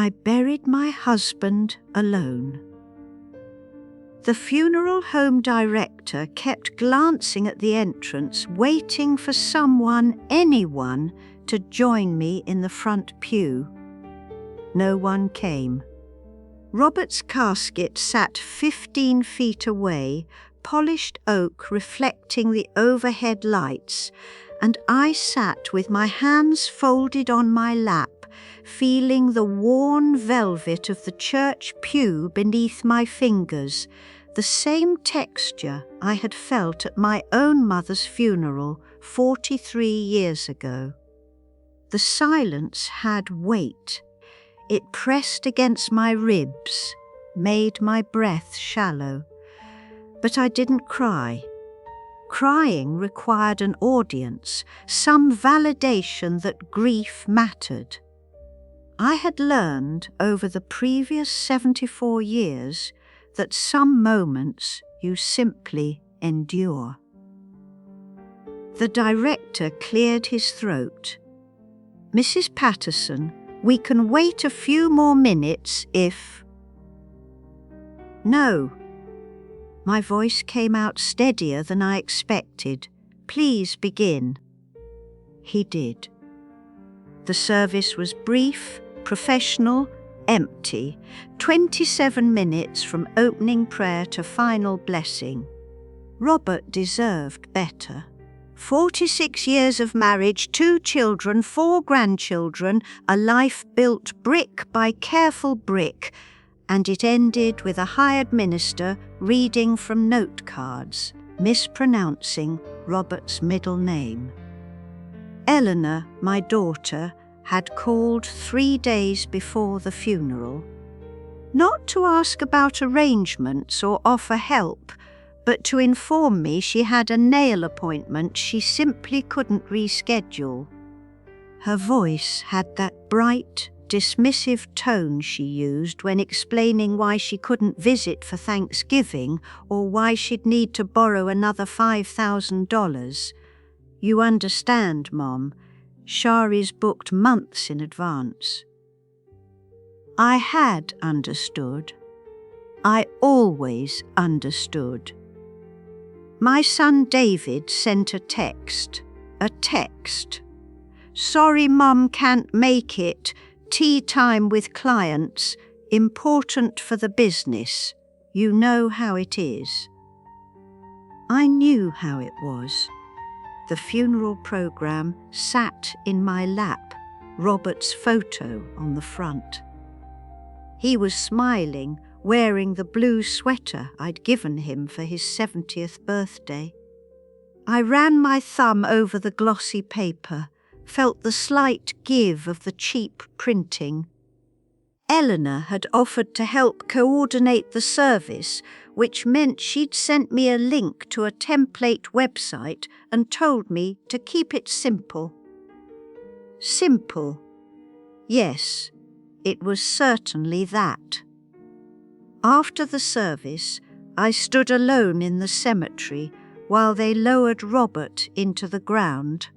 I buried my husband alone. The funeral home director kept glancing at the entrance, waiting for someone, anyone, to join me in the front pew. No one came. Robert's casket sat 15 feet away, polished oak reflecting the overhead lights, and I sat with my hands folded on my lap, feeling the worn velvet of the church pew beneath my fingers, the same texture I had felt at my own mother's funeral 43 years ago. The silence had weight. It pressed against my ribs, made my breath shallow. But I didn't cry. Crying required an audience, some validation that grief mattered. I had learned over the previous 74 years that some moments you simply endure. The director cleared his throat. "Mrs. Patterson, we can wait a few more minutes if—" "No." My voice came out steadier than I expected. "Please begin." He did. The service was brief, professional, empty. 27 minutes from opening prayer to final blessing. Robert deserved better. 46 years of marriage, 2 children, 4 grandchildren, a life built brick by careful brick, and it ended with a hired minister reading from note cards, mispronouncing Robert's middle name. Eleanor, my daughter, had called 3 days before the funeral, not to ask about arrangements or offer help, but to inform me she had a nail appointment she simply couldn't reschedule. Her voice had that bright, dismissive tone she used when explaining why she couldn't visit for Thanksgiving or why she'd need to borrow another $5,000. "You understand, Mom, Shari's booked months in advance." I had understood. I always understood. My son David sent a text. "Sorry Mum can't make it. Tea time with clients. Important for the business. You know how it is." I knew how it was. The funeral program sat in my lap, Robert's photo on the front. He was smiling, wearing the blue sweater I'd given him for his 70th birthday. I ran my thumb over the glossy paper, felt the slight give of the cheap printing. Eleanor had offered to help coordinate the service, which meant she'd sent me a link to a template website and told me to keep it simple. Simple. Yes, it was certainly that. After the service, I stood alone in the cemetery while they lowered Robert into the ground.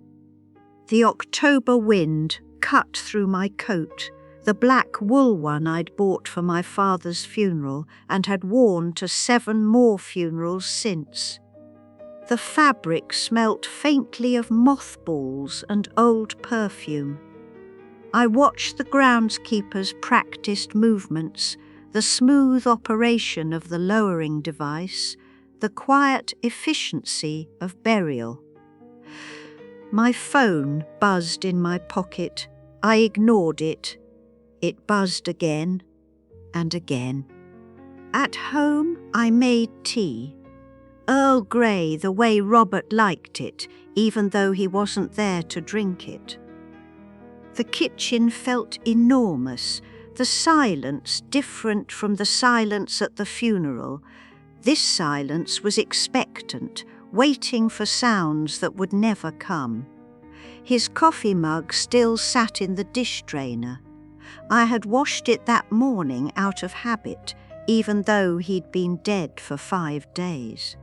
The October wind cut through my coat, the black wool one I'd bought for my father's funeral and had worn to 7 more funerals since. The fabric smelt faintly of mothballs and old perfume. I watched the groundskeeper's practiced movements, the smooth operation of the lowering device, the quiet efficiency of burial. My phone buzzed in my pocket. I ignored it. It buzzed again and again. At home, I made tea. Earl Grey the way Robert liked it, even though he wasn't there to drink it. The kitchen felt enormous, the silence different from the silence at the funeral. This silence was expectant, waiting for sounds that would never come. His coffee mug still sat in the dish drainer. I had washed it that morning out of habit, even though he'd been dead for 5 days.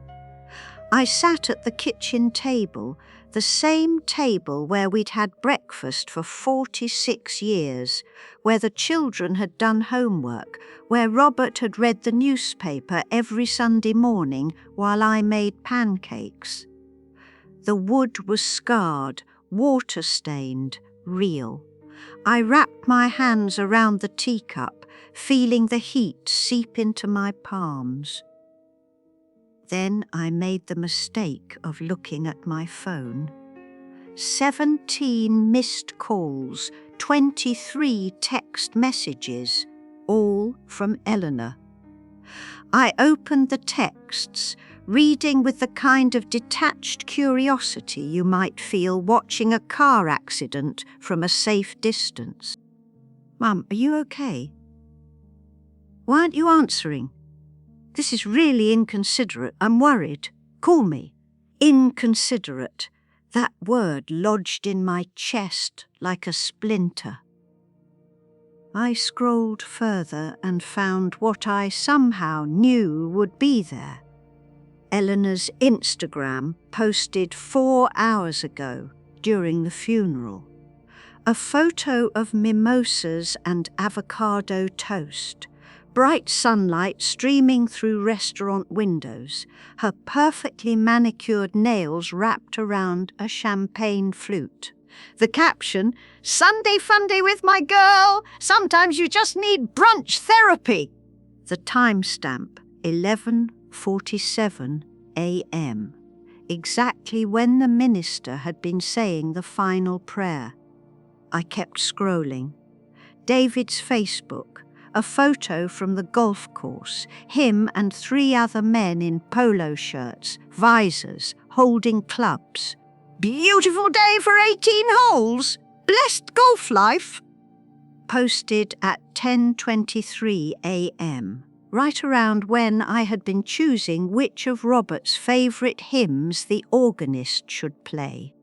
I sat at the kitchen table, The same table where we'd had breakfast for 46 years, where the children had done homework, where Robert had read the newspaper every Sunday morning while I made pancakes. The wood was scarred, water-stained, real. I wrapped my hands around the teacup, feeling the heat seep into my palms. Then I made the mistake of looking at my phone. 17 missed calls, 23 text messages, all from Eleanor. I opened the texts, reading with the kind of detached curiosity you might feel watching a car accident from a safe distance. "Mum, are you okay? Why aren't you answering? This is really inconsiderate. I'm worried. Call me." Inconsiderate. That word lodged in my chest like a splinter. I scrolled further and found what I somehow knew would be there. Eleanor's Instagram posted 4 hours ago during the funeral. A photo of mimosas and avocado toast, bright sunlight streaming through restaurant windows, her perfectly manicured nails wrapped around a champagne flute. The caption, "Sunday Funday with my girl, sometimes you just need brunch therapy." The timestamp, 11:47 a.m., exactly when the minister had been saying the final prayer. I kept scrolling. David's Facebook, a photo from the golf course, him and 3 other men in polo shirts, visors, holding clubs. "Beautiful day for 18 holes. Blessed golf life." Posted at 10:23 a.m., right around when I had been choosing which of Robert's favourite hymns the organist should play.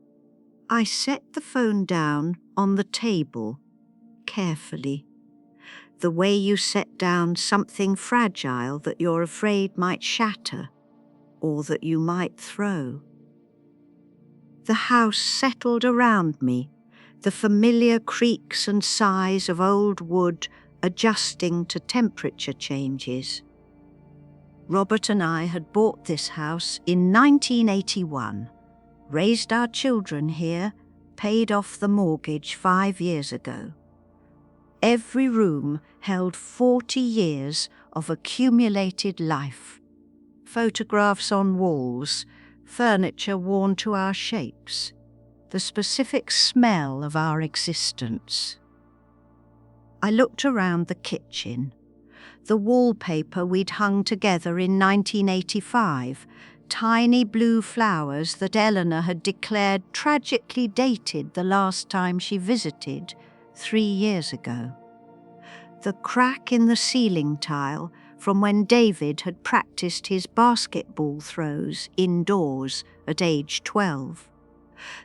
I set the phone down on the table, carefully, the way you set down something fragile that you're afraid might shatter, or that you might throw. The house settled around me, the familiar creaks and sighs of old wood adjusting to temperature changes. Robert and I had bought this house in 1981, raised our children here, paid off the mortgage 5 years ago. Every room held 40 years of accumulated life. Photographs on walls, furniture worn to our shapes, the specific smell of our existence. I looked around the kitchen. The wallpaper we'd hung together in 1985, tiny blue flowers that Eleanor had declared tragically dated the last time she visited 3 years ago. The crack in the ceiling tile from when David had practiced his basketball throws indoors at age 12.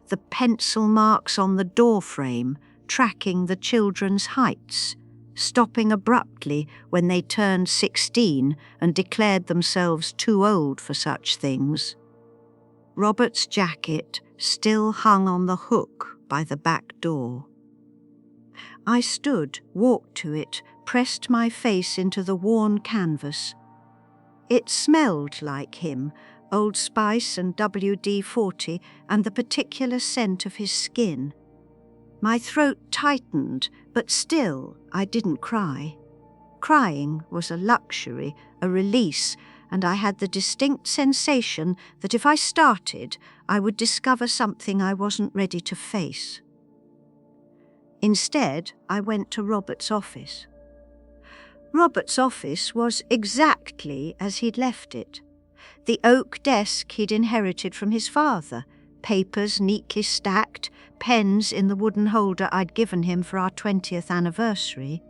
The pencil marks on the door frame tracking the children's heights, stopping abruptly when they turned 16 and declared themselves too old for such things. Robert's jacket still hung on the hook by the back door. I stood, walked to it, pressed my face into the worn canvas. It smelled like him, Old Spice and WD-40, and the particular scent of his skin. My throat tightened, but still I didn't cry. Crying was a luxury, a release, and I had the distinct sensation that if I started, I would discover something I wasn't ready to face. Instead, I went to Robert's office. Robert's office was exactly as he'd left it. The oak desk he'd inherited from his father, papers neatly stacked, pens in the wooden holder I'd given him for our 20th anniversary.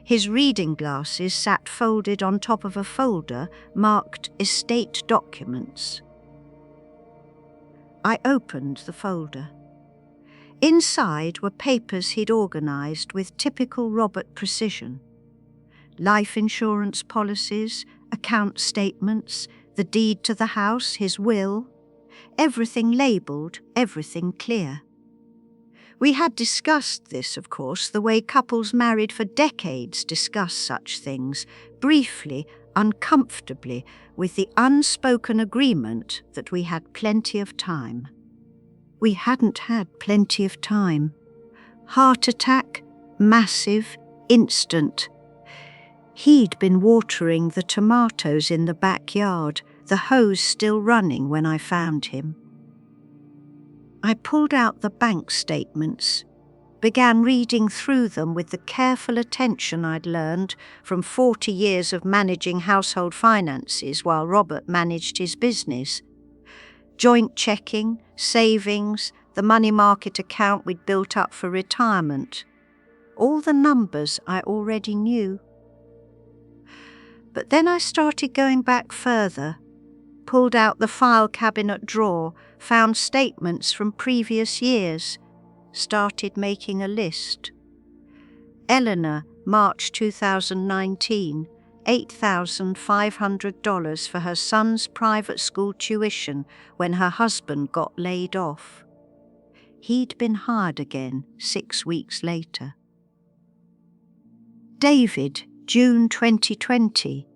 His reading glasses sat folded on top of a folder marked Estate Documents. I opened the folder. Inside were papers he'd organised with typical Robert precision. Life insurance policies, account statements, the deed to the house, his will. everything labelled, everything clear. We had discussed this, of course, the way couples married for decades discuss such things, briefly, uncomfortably, with the unspoken agreement that we had plenty of time. We hadn't had plenty of time. Heart attack, massive, instant. He'd been watering the tomatoes in the backyard, the hose still running when I found him. I pulled out the bank statements, began reading through them with the careful attention I'd learned from 40 years of managing household finances while Robert managed his business. Joint checking, savings, the money market account we'd built up for retirement. All the numbers I already knew. But then I started going back further, pulled out the file cabinet drawer, found statements from previous years, started making a list. Eleanor, March 2019, $8,500 for her son's private school tuition when her husband got laid off. He'd been hired again 6 weeks later. David, June 2020,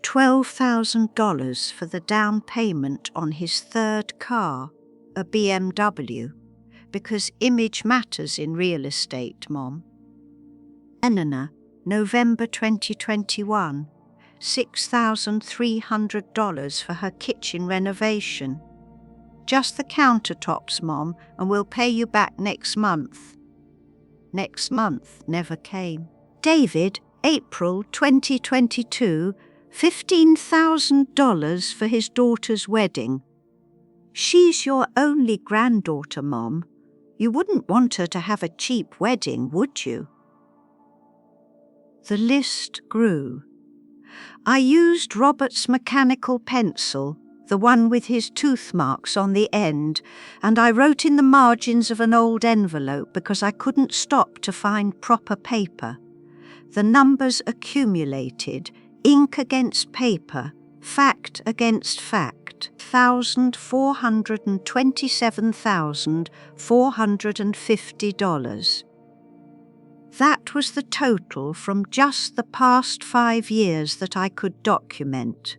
$12,000 for the down payment on his third car, a BMW, because image matters in real estate, Mom. Eleanor, November 2021, $6,300 for her kitchen renovation. Just the countertops, Mom, and we'll pay you back next month. Next month never came. David, April 2022, $15,000 for his daughter's wedding. She's your only granddaughter, Mom. You wouldn't want her to have a cheap wedding, would you? The list grew. I used Robert's mechanical pencil, the one with his tooth marks on the end, and I wrote in the margins of an old envelope because I couldn't stop to find proper paper. The numbers accumulated, ink against paper, fact against fact, $427,450. That was the total from just the past 5 years that I could document.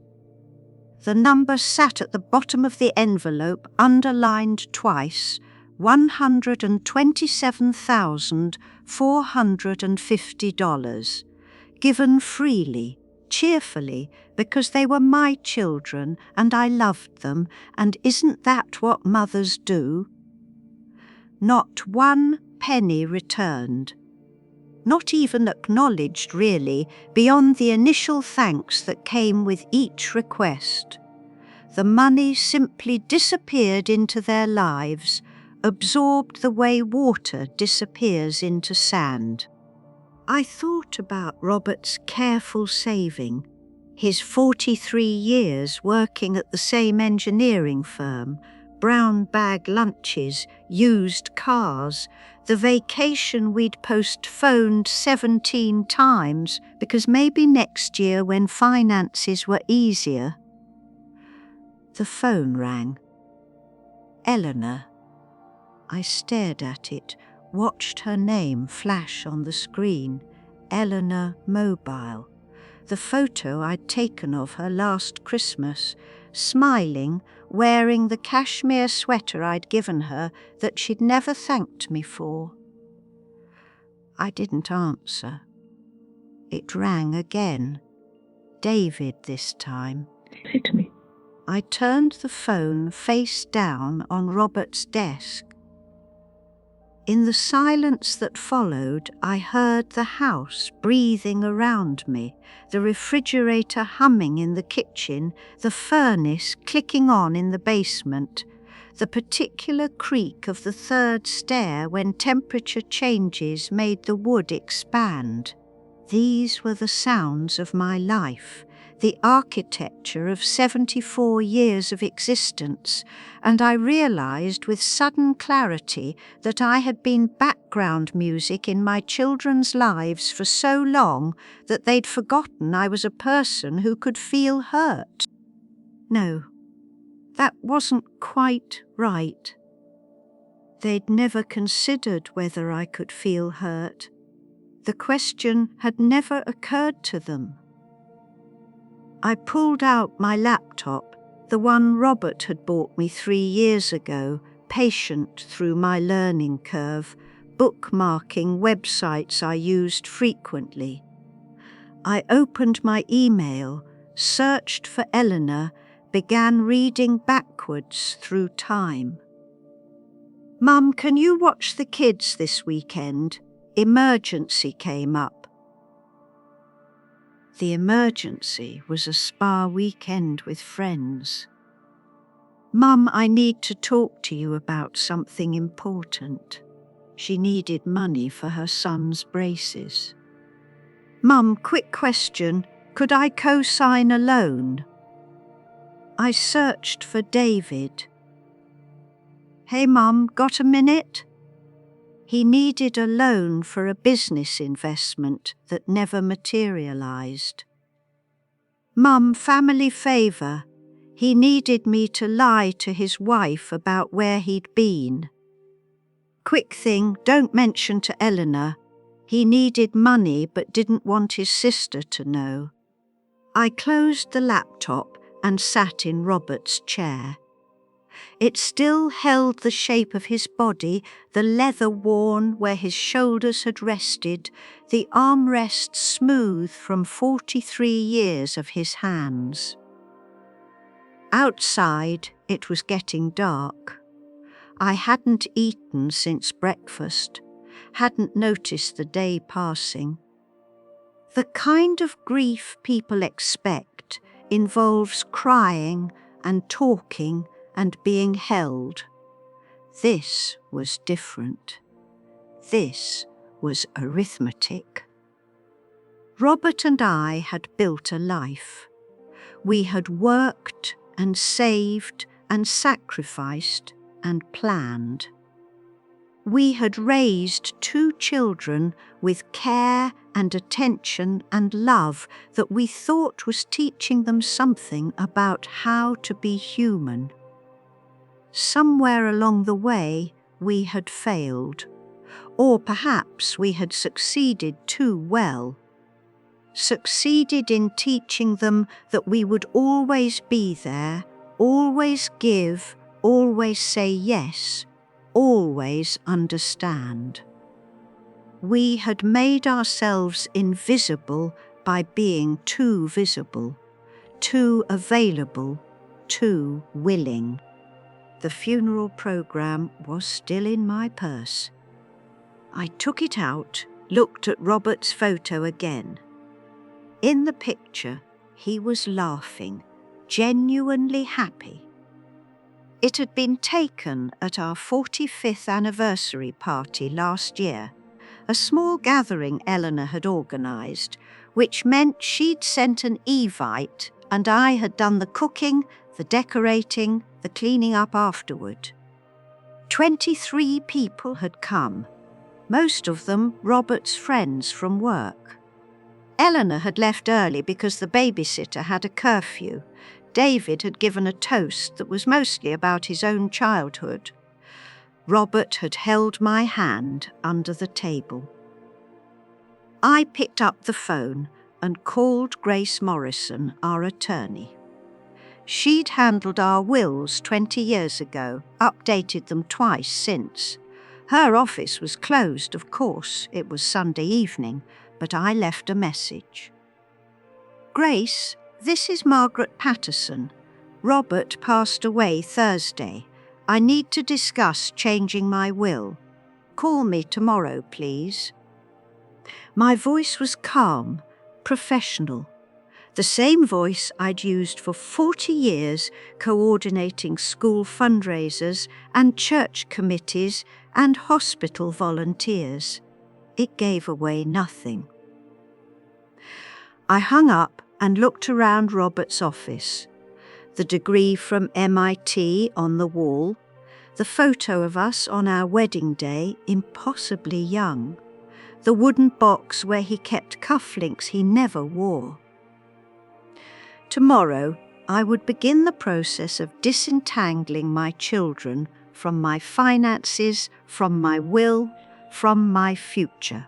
The number sat at the bottom of the envelope, underlined twice, $127,450, given freely, cheerfully, because they were my children and I loved them, and isn't that what mothers do? Not one penny returned. Not even acknowledged, really, beyond the initial thanks that came with each request. The money simply disappeared into their lives, absorbed the way water disappears into sand. I thought about Robert's careful saving, his 43 years working at the same engineering firm, brown bag lunches, used cars, the vacation we'd postponed 17 times because maybe next year when finances were easier. The phone rang. Eleanor. I stared at it, watched her name flash on the screen, Eleanor Mobile, the photo I'd taken of her last Christmas, smiling, wearing the cashmere sweater I'd given her that she'd never thanked me for. I didn't answer. It rang again. David this time. Hit me. I turned the phone face down on Robert's desk. In the silence that followed, I heard the house breathing around me, the refrigerator humming in the kitchen, the furnace clicking on in the basement, the particular creak of the third stair when temperature changes made the wood expand. These were the sounds of my life, the architecture of 74 years of existence, and I realized with sudden clarity that I had been background music in my children's lives for so long that they'd forgotten I was a person who could feel hurt. No, That wasn't quite right. They'd never considered whether I could feel hurt. The question had never occurred to them. I pulled out my laptop, the one Robert had bought me 3 years ago, patient through my learning curve, bookmarking websites I used frequently. I opened my email, searched for Eleanor, began reading backwards through time. "Mum, can you watch the kids this weekend? Emergency came up." The emergency was a spa weekend with friends. "Mum, I need to talk to you about something important." She needed money for her son's braces. "Mum, quick question. Could I co-sign a loan?" I searched for David. "Hey Mum, got a minute?" He needed a loan for a business investment that never materialized. "Mum, family favour. He needed me to lie to his wife about where he'd been." "Quick thing, don't mention to Eleanor. He needed money but didn't want his sister to know." I closed the laptop and sat in Robert's chair. It still held the shape of his body, the leather worn where his shoulders had rested, the armrests smooth from 43 years of his hands. Outside, it was getting dark. I hadn't eaten since breakfast, hadn't noticed the day passing. The kind of grief people expect involves crying and talking and being held. This was different. This was arithmetic. Robert and I had built a life. We had worked and saved and sacrificed and planned. We had raised 2 children with care and attention and love that we thought was teaching them something about how to be human. Somewhere along the way, we had failed, or perhaps we had succeeded too well. Succeeded in teaching them that we would always be there, always give, always say yes, always understand. We had made ourselves invisible by being too visible, too available, too willing. The funeral program was still in my purse. I took it out, looked at Robert's photo again. In the picture, he was laughing, genuinely happy. It had been taken at our 45th anniversary party last year, a small gathering Eleanor had organised, which meant she'd sent an Evite and I had done the cooking, the decorating, the cleaning up afterward. 23 people had come, most of them Robert's friends from work. Eleanor had left early because the babysitter had a curfew. David had given a toast that was mostly about his own childhood. Robert had held my hand under the table. I picked up the phone and called Grace Morrison, our attorney. She'd handled our wills 20 years ago, updated them twice since. Her office was closed, of course. It was Sunday evening, but I left a message. "Grace, this is Margaret Patterson. Robert passed away Thursday. I need to discuss changing my will. Call me tomorrow, please." My voice was calm, professional. The same voice I'd used for 40 years coordinating school fundraisers and church committees and hospital volunteers. It gave away nothing. I hung up and looked around Robert's office. The degree from MIT on the wall, the photo of us on our wedding day, impossibly young, the wooden box where he kept cufflinks he never wore. Tomorrow, I would begin the process of disentangling my children from my finances, from my will, from my future.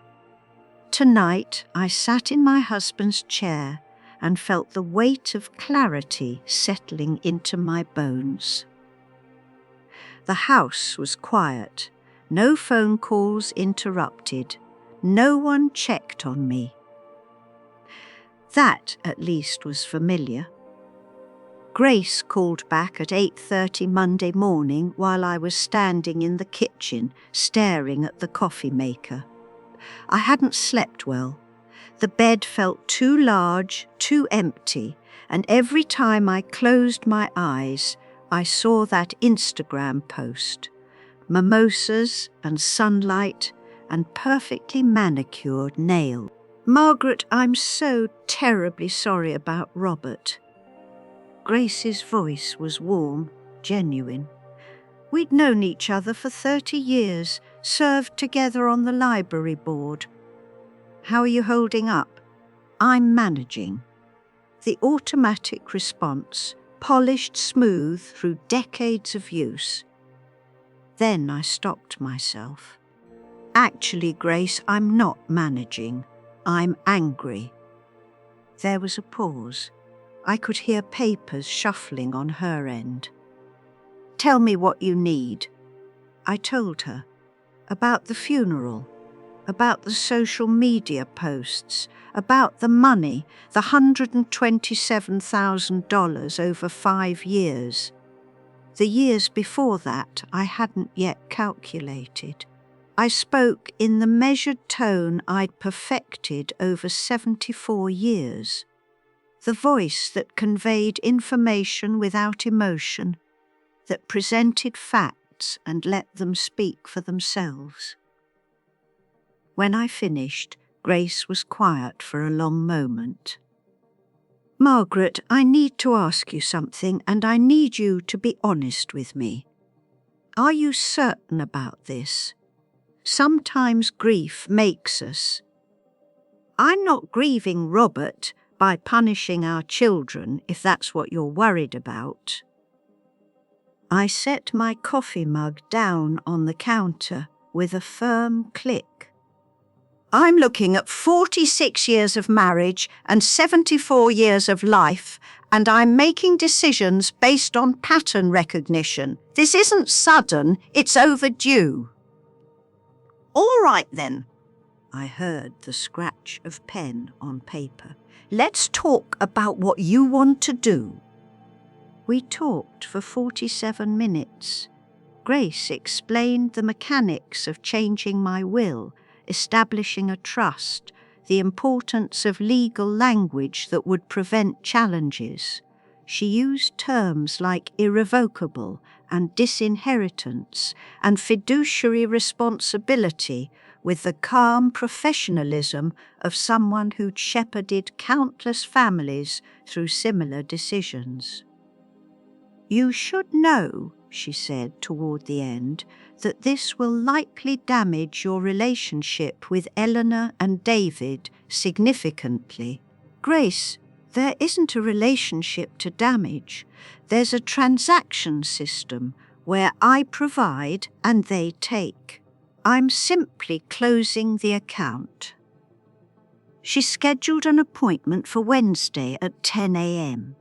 Tonight, I sat in my husband's chair and felt the weight of clarity settling into my bones. The house was quiet, no phone calls interrupted, no one checked on me. That, at least, was familiar. Grace called back at 8:30 Monday morning while I was standing in the kitchen staring at the coffee maker. I hadn't slept well. The bed felt too large, too empty, and every time I closed my eyes, I saw that Instagram post. Mimosas and sunlight and perfectly manicured nails. Margaret, I'm so terribly sorry about Robert. Grace's voice was warm, genuine. We'd known each other for 30 years, served together on the library board. How are you holding up? I'm managing. The automatic response, polished smooth through decades of use. Then I stopped myself. Actually, Grace, I'm not managing. I'm angry. There was a pause. I could hear papers shuffling on her end. Tell me what you need. I told her. About the funeral. About the social media posts. About the money, the $127,000 over 5 years. The years before that I hadn't yet calculated. I spoke in the measured tone I'd perfected over 74 years. The voice that conveyed information without emotion, that presented facts and let them speak for themselves. When I finished, Grace was quiet for a long moment. Margaret, I need to ask you something, and I need you to be honest with me. Are you certain about this? Sometimes grief makes us. I'm not grieving Robert by punishing our children, if that's what you're worried about. I set my coffee mug down on the counter with a firm click. I'm looking at 46 years of marriage and 74 years of life, and I'm making decisions based on pattern recognition. This isn't sudden, it's overdue. All right then. I heard the scratch of pen on paper. Let's talk about what you want to do. We talked for 47 minutes. Grace explained the mechanics of changing my will, establishing a trust, the importance of legal language that would prevent challenges. She used terms like irrevocable and disinheritance and fiduciary responsibility with the calm professionalism of someone who'd shepherded countless families through similar decisions. You should know, she said toward the end, that this will likely damage your relationship with Eleanor and David significantly. Grace, there isn't a relationship to damage. There's a transaction system where I provide and they take. I'm simply closing the account. She scheduled an appointment for Wednesday at 10 a.m.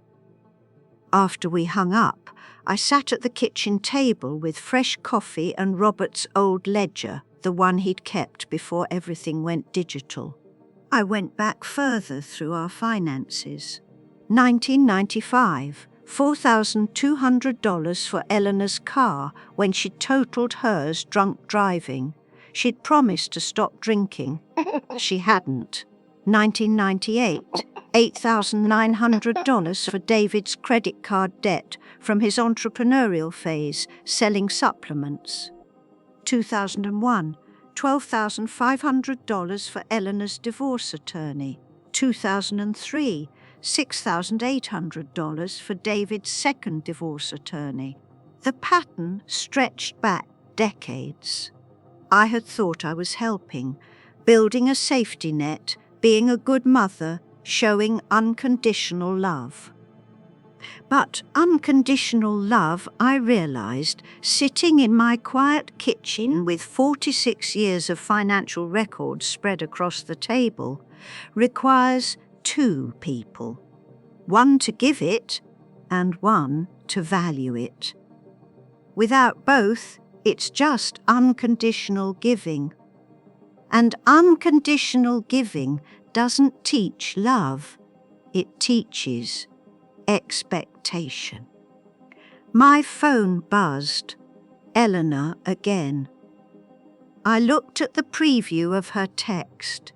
After we hung up, I sat at the kitchen table with fresh coffee and Robert's old ledger, the one he'd kept before everything went digital. I went back further through our finances. 1995, $4,200 for Eleanor's car when she totaled hers drunk driving. She'd promised to stop drinking. She hadn't. 1998, $8,900 for David's credit card debt from his entrepreneurial phase, selling supplements. 2001, $12,500 for Eleanor's divorce attorney. 2003, $6,800 for David's second divorce attorney. The pattern stretched back decades. I had thought I was helping, building a safety net, being a good mother, showing unconditional love. But unconditional love, I realised, sitting in my quiet kitchen with 46 years of financial records spread across the table, requires two people. One to give it and one to value it. Without both, it's just unconditional giving. And unconditional giving doesn't teach love, it teaches expectation. My phone buzzed. Eleanor again. I looked at the preview of her text.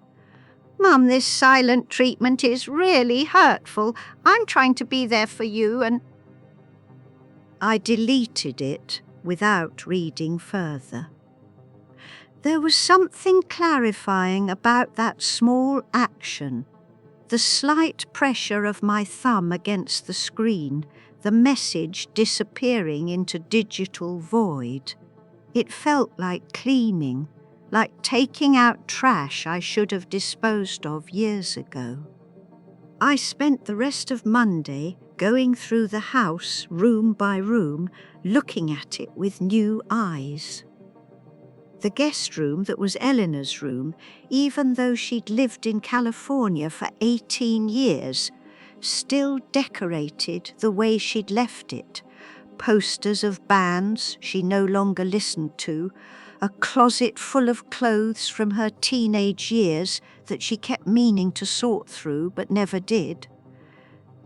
"Mum, this silent treatment is really hurtful. I'm trying to be there for you and—" I deleted it without reading further. There was something clarifying about that small action. The slight pressure of my thumb against the screen, the message disappearing into digital void. It felt like cleaning, like taking out trash I should have disposed of years ago. I spent the rest of Monday going through the house room by room, looking at it with new eyes. The guest room that was Eleanor's room, even though she'd lived in California for 18 years, still decorated the way she'd left it. Posters of bands she no longer listened to, a closet full of clothes from her teenage years that she kept meaning to sort through but never did.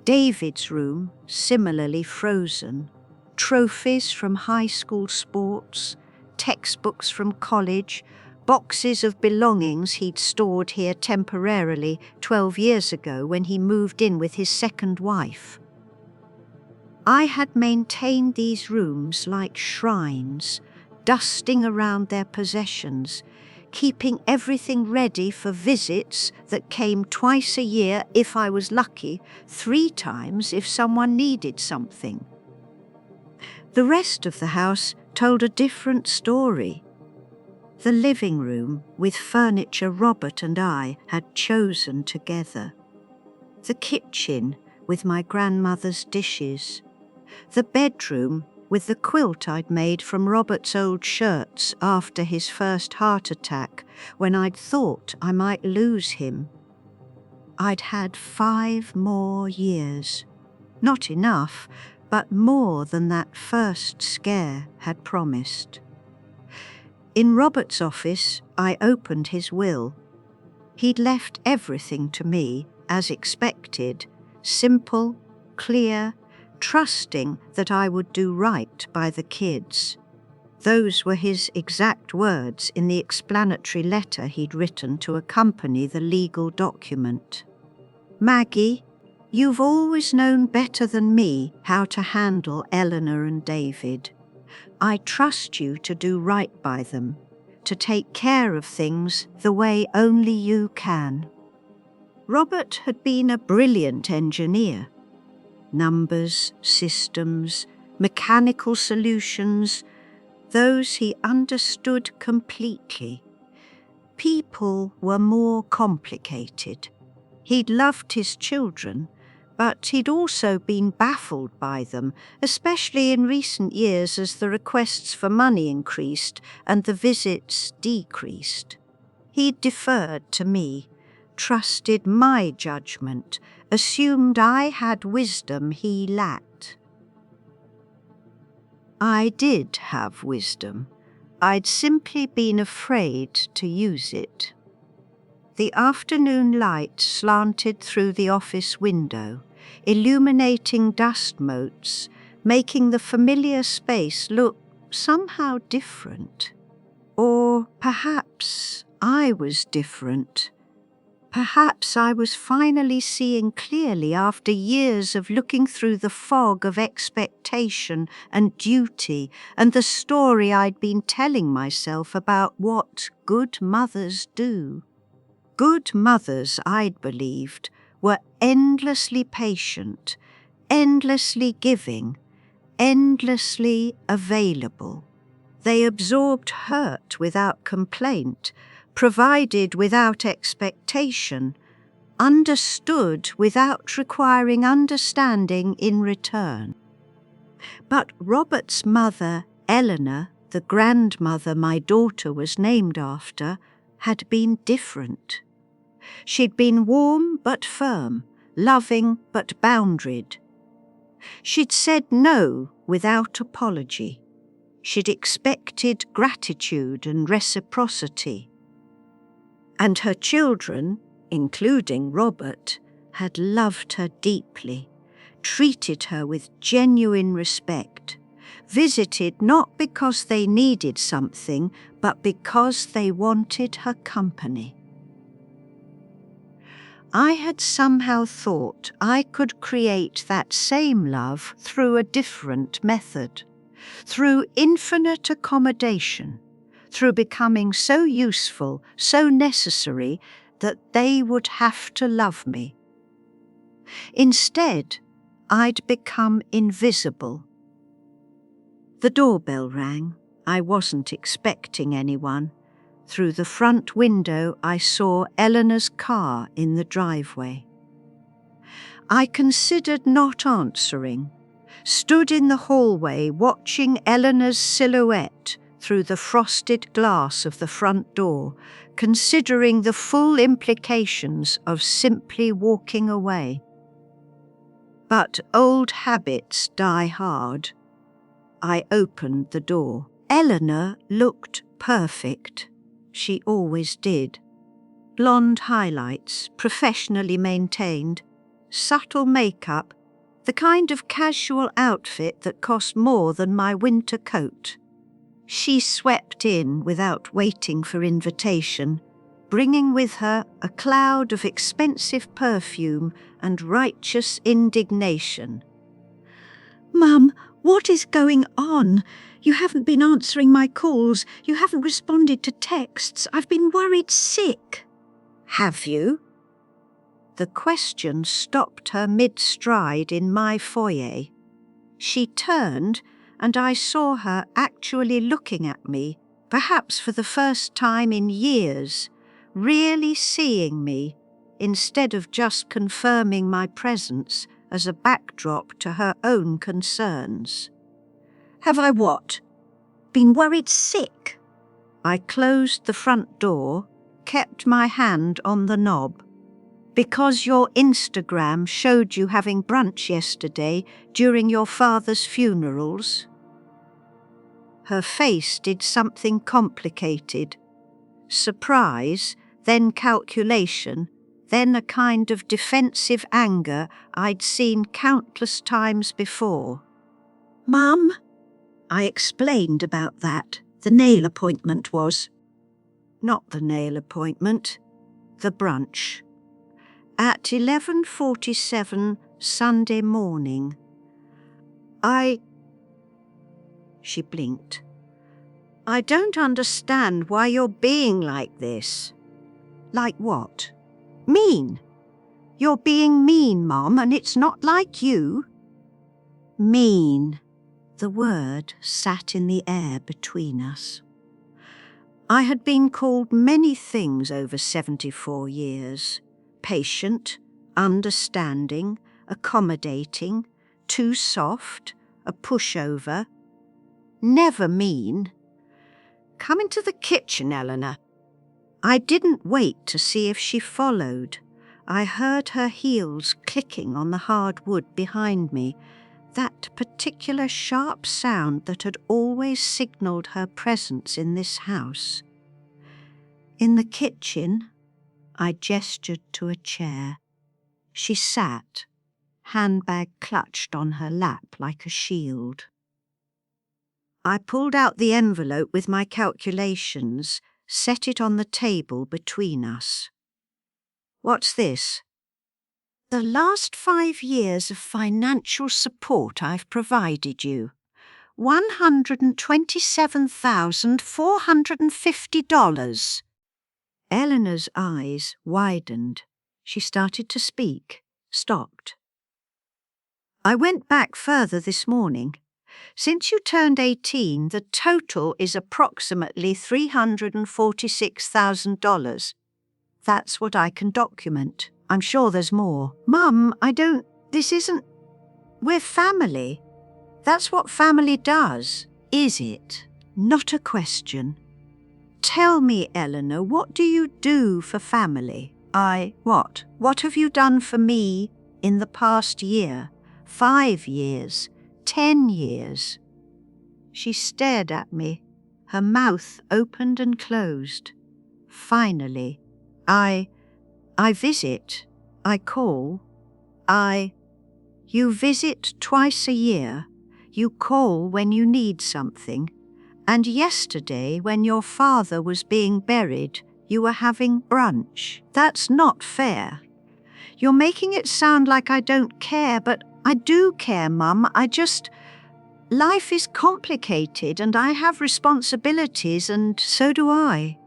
David's room, similarly frozen, trophies from high school sports, textbooks from college, boxes of belongings he'd stored here temporarily 12 years ago when he moved in with his second wife. I had maintained these rooms like shrines, dusting around their possessions, keeping everything ready for visits that came twice a year if I was lucky, 3 times if someone needed something. The rest of the house told a different story. The living room, with furniture Robert and I had chosen together. The kitchen, with my grandmother's dishes. The bedroom, with the quilt I'd made from Robert's old shirts after his first heart attack, when I'd thought I might lose him. I'd had 5 more years. Not enough, but more than that first scare had promised. In Robert's office, I opened his will. He'd left everything to me, as expected, simple, clear, trusting that I would do right by the kids. Those were his exact words in the explanatory letter he'd written to accompany the legal document. "Maggie, you've always known better than me how to handle Eleanor and David. I trust you to do right by them, to take care of things the way only you can." Robert had been a brilliant engineer. Numbers, systems, mechanical solutions, those he understood completely. People were more complicated. He'd loved his children, but he'd also been baffled by them, especially in recent years as the requests for money increased and the visits decreased. He'd deferred to me, trusted my judgment, assumed I had wisdom he lacked. I did have wisdom. I'd simply been afraid to use it. The afternoon light slanted through the office window, illuminating dust motes, making the familiar space look somehow different. Or perhaps I was different. Perhaps I was finally seeing clearly after years of looking through the fog of expectation and duty and the story I'd been telling myself about what good mothers do. Good mothers, I'd believed, were endlessly patient, endlessly giving, endlessly available. They absorbed hurt without complaint, provided without expectation, understood without requiring understanding in return. But Robert's mother, Eleanor, the grandmother my daughter was named after, had been different. She'd been warm but firm, loving but boundaried. She'd said no without apology. She'd expected gratitude and reciprocity. And her children, including Robert, had loved her deeply, treated her with genuine respect, visited not because they needed something, but because they wanted her company. I had somehow thought I could create that same love through a different method, through infinite accommodation, through becoming so useful, so necessary, that they would have to love me. Instead, I'd become invisible. The doorbell rang. I wasn't expecting anyone. Through the front window, I saw Eleanor's car in the driveway. I considered not answering, stood in the hallway watching Eleanor's silhouette through the frosted glass of the front door, considering the full implications of simply walking away. But old habits die hard. I opened the door. Eleanor looked perfect. She always did. Blonde highlights, professionally maintained, subtle makeup, the kind of casual outfit that cost more than my winter coat. She swept in without waiting for invitation, bringing with her a cloud of expensive perfume and righteous indignation. "Mum, what is going on? You haven't been answering my calls. You haven't responded to texts. I've been worried sick." "Have you?" The question stopped her mid-stride in my foyer. She turned, and I saw her actually looking at me, perhaps for the first time in years, really seeing me, instead of just confirming my presence as a backdrop to her own concerns. "Have I what? Been worried sick?" I closed the front door, kept my hand on the knob. "Because your Instagram showed you having brunch yesterday during your father's funerals?" Her face did something complicated. Surprise, then calculation, then a kind of defensive anger I'd seen countless times before. "Mum?" I explained about that. The nail appointment was. Not the nail appointment, the brunch. At 11:47 Sunday morning. She blinked. "I don't understand why you're being like this." "Like what?" "Mean. You're being mean, Mom, and it's not like you." Mean. The word sat in the air between us. I had been called many things over 74 years. Patient, understanding, accommodating, too soft, a pushover. Never mean. "Come into the kitchen, Eleanor." I didn't wait to see if she followed. I heard her heels clicking on the hard wood behind me, that particular sharp sound that had always signalled her presence in this house. In the kitchen, I gestured to a chair. She sat, handbag clutched on her lap like a shield. I pulled out the envelope with my calculations, set it on the table between us. "What's this?" "The last 5 years of financial support I've provided you. $127,450. Eleanor's eyes widened. She started to speak, stopped. "I went back further this morning. Since you turned 18, the total is approximately $346,000. That's what I can document. I'm sure there's more. Mum, this isn't... We're family. That's what family does. Is it? Not a question. Tell me, Eleanor, what do you do for family? What? What have you done for me in the past year? 5 years? 10 years? She stared at me, her mouth opened and closed. Finally, I visit, I call, You visit twice a year, you call when you need something, and yesterday when your father was being buried, you were having brunch. That's not fair. You're making it sound like I don't care, but I do care, Mum. Life is complicated and I have responsibilities, and so do I.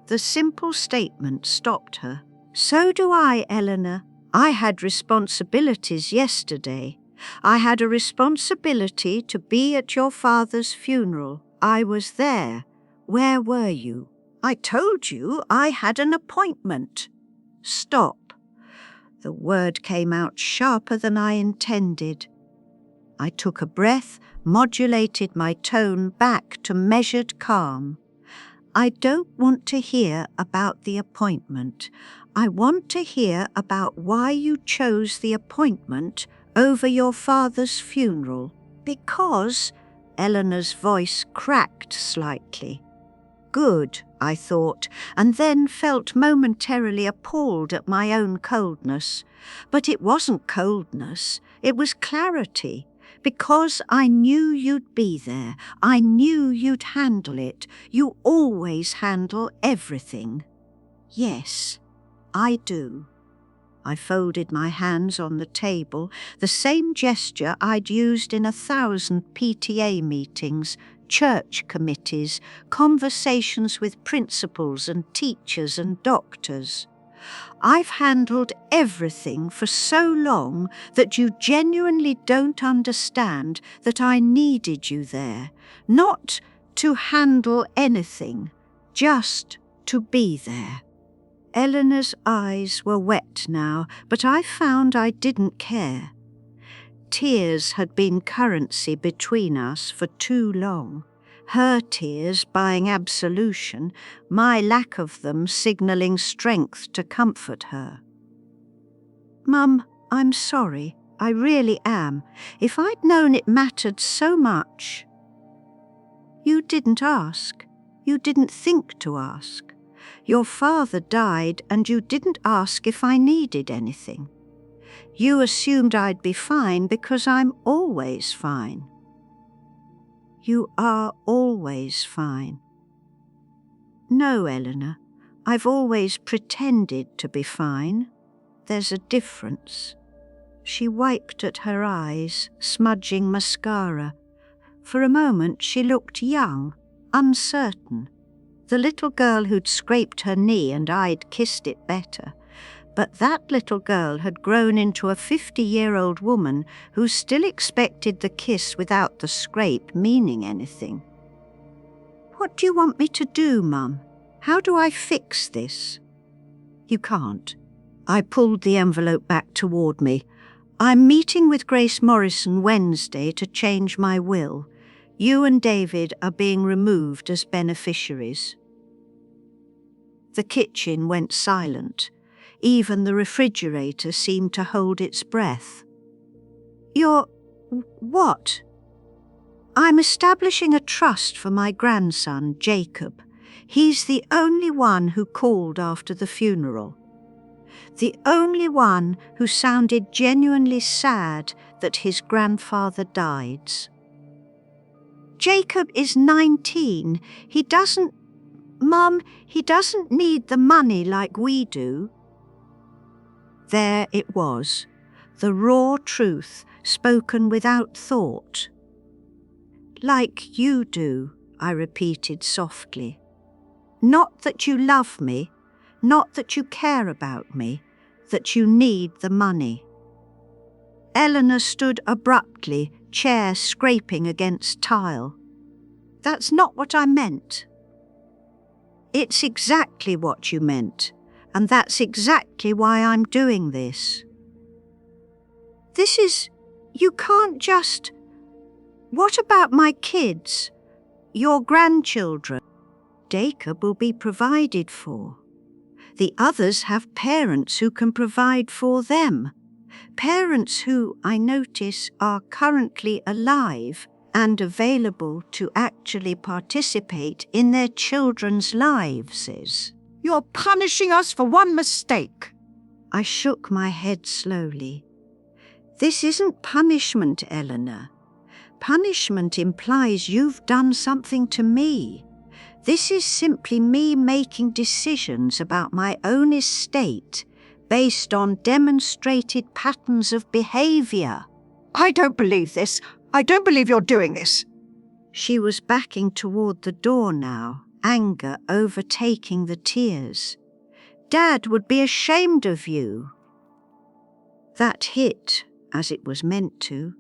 The simple statement stopped her. So do I, Eleanor. I had responsibilities yesterday. I had a responsibility to be at your father's funeral. I was there. Where were you? I told you I had an appointment. Stop. The word came out sharper than I intended. I took a breath, modulated my tone back to measured calm. I don't want to hear about the appointment. I want to hear about why you chose the appointment over your father's funeral. Because, Eleanor's voice cracked slightly. Good, I thought, and then felt momentarily appalled at my own coldness. But it wasn't coldness, it was clarity. Because I knew you'd be there. I knew you'd handle it. You always handle everything. Yes, I do. I folded my hands on the table, the same gesture I'd used in 1,000 PTA meetings, church committees, conversations with principals and teachers and doctors. I've handled everything for so long that you genuinely don't understand that I needed you there, not to handle anything, just to be there. Eleanor's eyes were wet now, but I found I didn't care. Tears had been currency between us for too long. Her tears buying absolution, my lack of them signalling strength to comfort her. Mum, I'm sorry. I really am. If I'd known it mattered so much. You didn't ask. You didn't think to ask. Your father died and you didn't ask if I needed anything. You assumed I'd be fine because I'm always fine. You are always fine. No, Eleanor, I've always pretended to be fine. There's a difference. She wiped at her eyes, smudging mascara. For a moment she looked young, uncertain. The little girl who'd scraped her knee and I'd kissed it better. But that little girl had grown into a 50-year-old woman who still expected the kiss without the scrape meaning anything. What do you want me to do, Mum? How do I fix this? You can't. I pulled the envelope back toward me. I'm meeting with Grace Morrison Wednesday to change my will. You and David are being removed as beneficiaries. The kitchen went silent. Even the refrigerator seemed to hold its breath. You're... what? I'm establishing a trust for my grandson, Jacob. He's the only one who called after the funeral. The only one who sounded genuinely sad that his grandfather died. Jacob is 19. He doesn't need the money like we do. There it was, the raw truth spoken without thought. Like you do, I repeated softly. Not that you love me, not that you care about me, that you need the money. Eleanor stood abruptly, chair scraping against tile. That's not what I meant. It's exactly what you meant, and that's exactly why I'm doing this. You can't just... What about my kids? Your grandchildren? Jacob will be provided for. The others have parents who can provide for them. Parents who, I notice, are currently alive and available to actually participate in their children's lives. You're punishing us for one mistake. I shook my head slowly. This isn't punishment, Eleanor. Punishment implies you've done something to me. This is simply me making decisions about my own estate based on demonstrated patterns of behaviour. I don't believe this. I don't believe you're doing this. She was backing toward the door now, anger overtaking the tears. Dad would be ashamed of you. That hit, as it was meant to.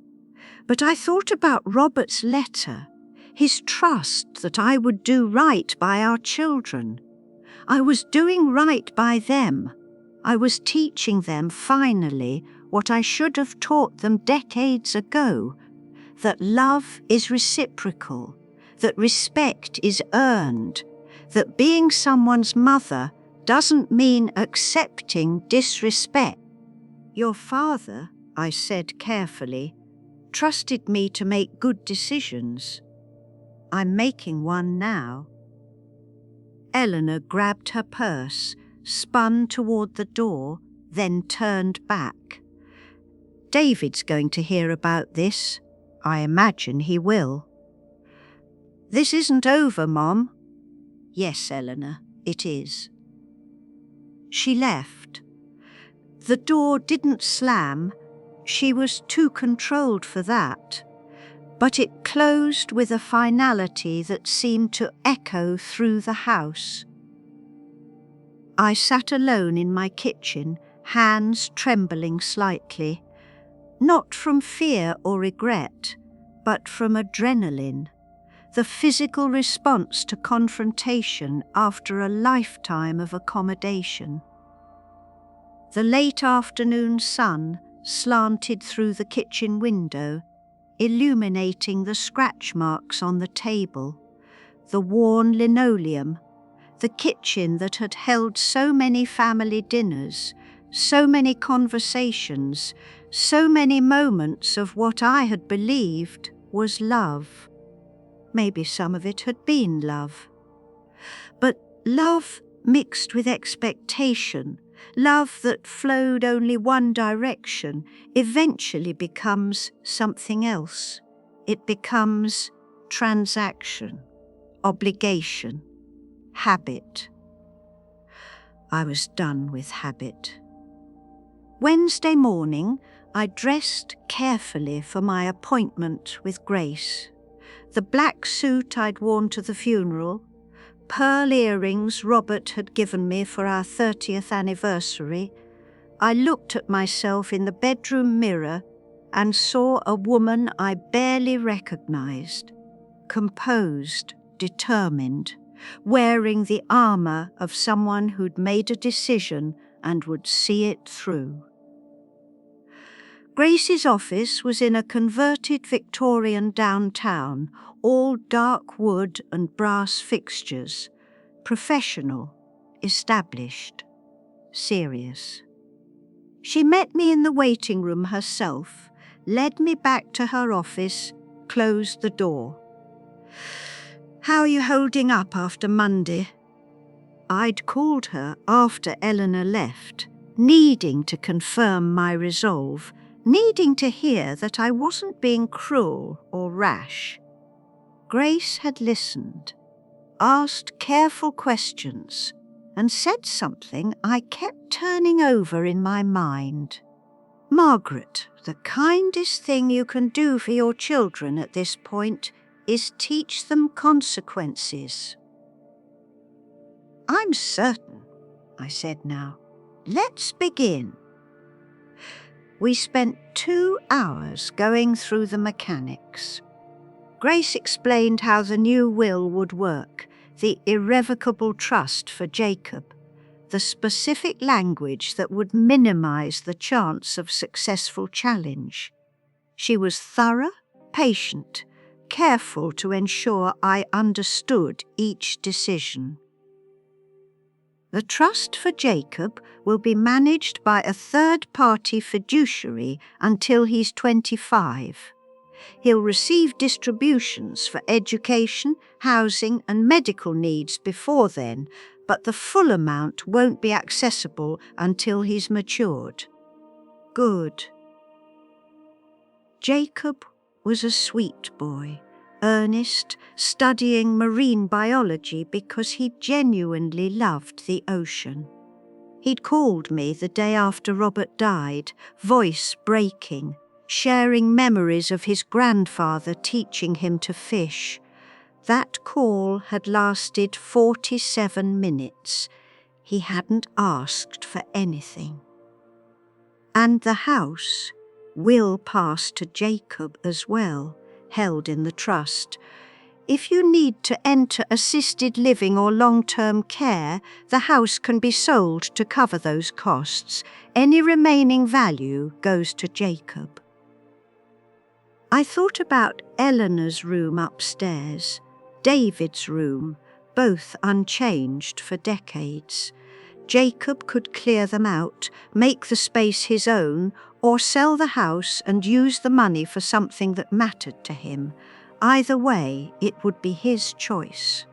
But I thought about Robert's letter, his trust that I would do right by our children. I was doing right by them. I was teaching them, finally, what I should have taught them decades ago, that love is reciprocal, that respect is earned, that being someone's mother doesn't mean accepting disrespect. Your father, I said carefully, trusted me to make good decisions. I'm making one now. Eleanor grabbed her purse, spun toward the door, then turned back. David's going to hear about this. I imagine he will. This isn't over, Mom. Yes, Eleanor, it is. She left. The door didn't slam. She was too controlled for that. But it closed with a finality that seemed to echo through the house. I sat alone in my kitchen, hands trembling slightly, not from fear or regret, but from adrenaline, the physical response to confrontation after a lifetime of accommodation. The late afternoon sun slanted through the kitchen window, illuminating the scratch marks on the table, the worn linoleum, the kitchen that had held so many family dinners, so many conversations, so many moments of what I had believed was love. Maybe some of it had been love. But love mixed with expectation, love that flowed only one direction, eventually becomes something else. It becomes transaction, obligation, habit. I was done with habit. Wednesday morning, I dressed carefully for my appointment with Grace. The black suit I'd worn to the funeral, pearl earrings Robert had given me for our 30th anniversary. I looked at myself in the bedroom mirror and saw a woman I barely recognized, composed, determined, wearing the armor of someone who'd made a decision and would see it through. Grace's office was in a converted Victorian downtown, all dark wood and brass fixtures, professional, established, serious. She met me in the waiting room herself, led me back to her office, closed the door. "How are you holding up after Monday?" I'd called her after Eleanor left, needing to confirm my resolve, needing to hear that I wasn't being cruel or rash. Grace had listened, asked careful questions, and said something I kept turning over in my mind. "Margaret, the kindest thing you can do for your children at this point is teach them consequences." "I'm certain," I said now. "Let's begin." We spent 2 hours going through the mechanics. Grace explained how the new will would work, the irrevocable trust for Jacob, the specific language that would minimize the chance of successful challenge. She was thorough, patient, careful to ensure I understood each decision. The trust for Jacob will be managed by a third-party fiduciary until he's 25. He'll receive distributions for education, housing and medical needs before then, but the full amount won't be accessible until he's matured. Good. Jacob was a sweet boy, earnest, studying marine biology because he genuinely loved the ocean. He'd called me the day after Robert died, voice breaking, sharing memories of his grandfather teaching him to fish. That call had lasted 47 minutes. He hadn't asked for anything. And the house will pass to Jacob as well, held in the trust. If you need to enter assisted living or long-term care, the house can be sold to cover those costs. Any remaining value goes to Jacob. I thought about Eleanor's room upstairs, David's room, both unchanged for decades. Jacob could clear them out, make the space his own, or sell the house and use the money for something that mattered to him. Either way, it would be his choice.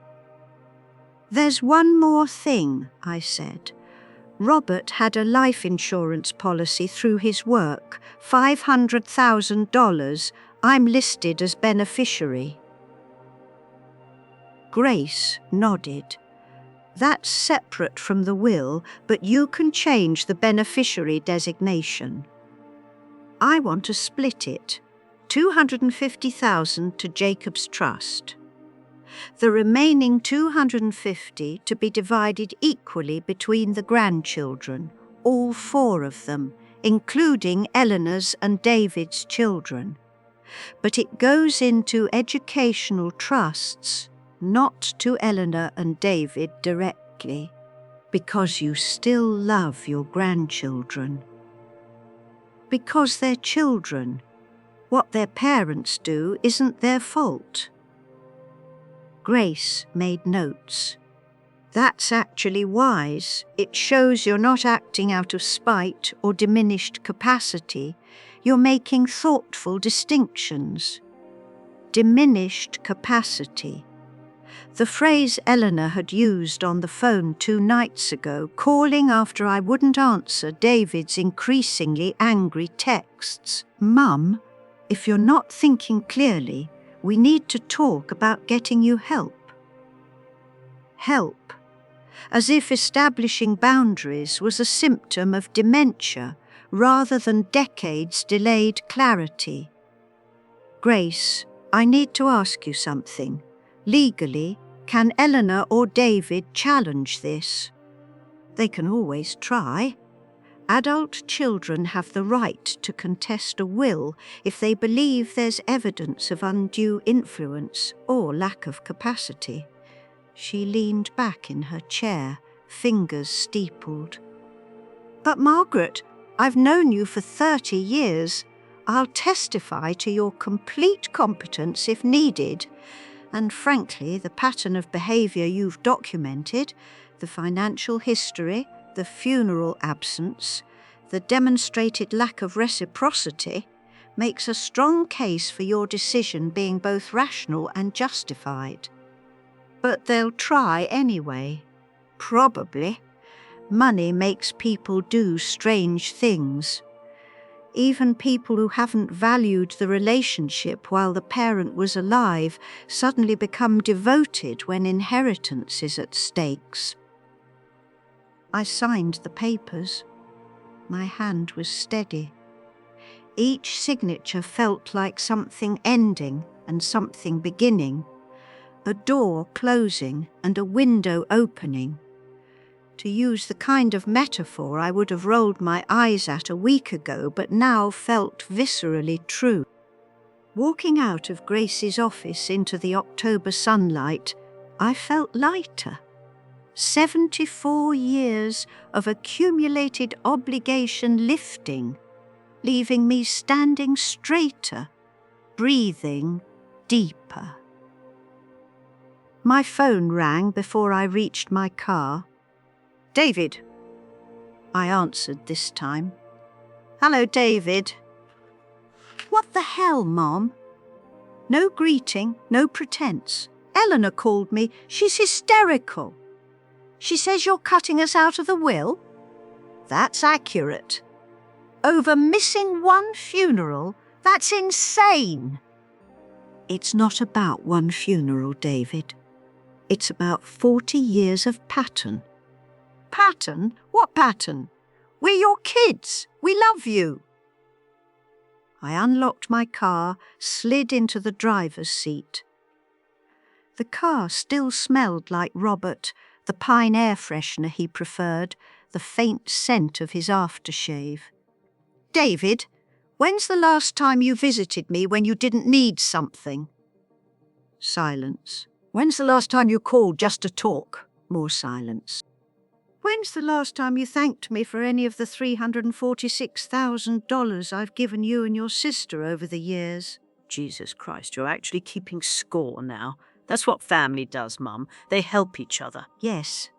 "There's one more thing," I said. Robert had a life insurance policy through his work, $500,000. I'm listed as beneficiary. Grace nodded. That's separate from the will, but you can change the beneficiary designation. I want to split it, $250,000 to Jacob's trust. The remaining $250,000 to be divided equally between the grandchildren, all 4 of them, including Eleanor's and David's children. But it goes into educational trusts, not to Eleanor and David directly, because you still love your grandchildren. Because they're children. What their parents do isn't their fault. Grace made notes. That's actually wise. It shows you're not acting out of spite or diminished capacity. You're making thoughtful distinctions. Diminished capacity. The phrase Eleanor had used on the phone 2 nights ago, calling after I wouldn't answer David's increasingly angry texts. "Mum, if you're not thinking clearly, we need to talk about getting you help." Help. As if establishing boundaries was a symptom of dementia rather than decades-delayed clarity. "Grace, I need to ask you something. Legally, can Eleanor or David challenge this?" "They can always try. Adult children have the right to contest a will if they believe there's evidence of undue influence or lack of capacity." She leaned back in her chair, fingers steepled. "But Margaret, I've known you for 30 years. I'll testify to your complete competence if needed. And frankly, the pattern of behaviour you've documented, the financial history, the funeral absence, the demonstrated lack of reciprocity, makes a strong case for your decision being both rational and justified." "But they'll try anyway." "Probably. Money makes people do strange things. Even people who haven't valued the relationship while the parent was alive suddenly become devoted when inheritance is at stakes." I signed the papers. My hand was steady. Each signature felt like something ending and something beginning, a door closing and a window opening. To use the kind of metaphor I would have rolled my eyes at a week ago, but now felt viscerally true. Walking out of Grace's office into the October sunlight, I felt lighter. 74 years of accumulated obligation lifting, leaving me standing straighter, breathing deeper. My phone rang before I reached my car. David. I answered this time. Hello, David. What the hell, Mom? No greeting, no pretense. Eleanor called me. She's hysterical. She says you're cutting us out of the will? That's accurate. Over missing one funeral? That's insane. It's not about one funeral, David. It's about 40 years of pattern. Pattern? What pattern? We're your kids. We love you. I unlocked my car, slid into the driver's seat. The car still smelled like Robert, the pine air freshener he preferred, the faint scent of his aftershave. David, when's the last time you visited me when you didn't need something? Silence. When's the last time you called just to talk? More silence. When's the last time you thanked me for any of the $346,000 I've given you and your sister over the years? Jesus Christ, you're actually keeping score now. That's what family does, Mum. They help each other. Yes,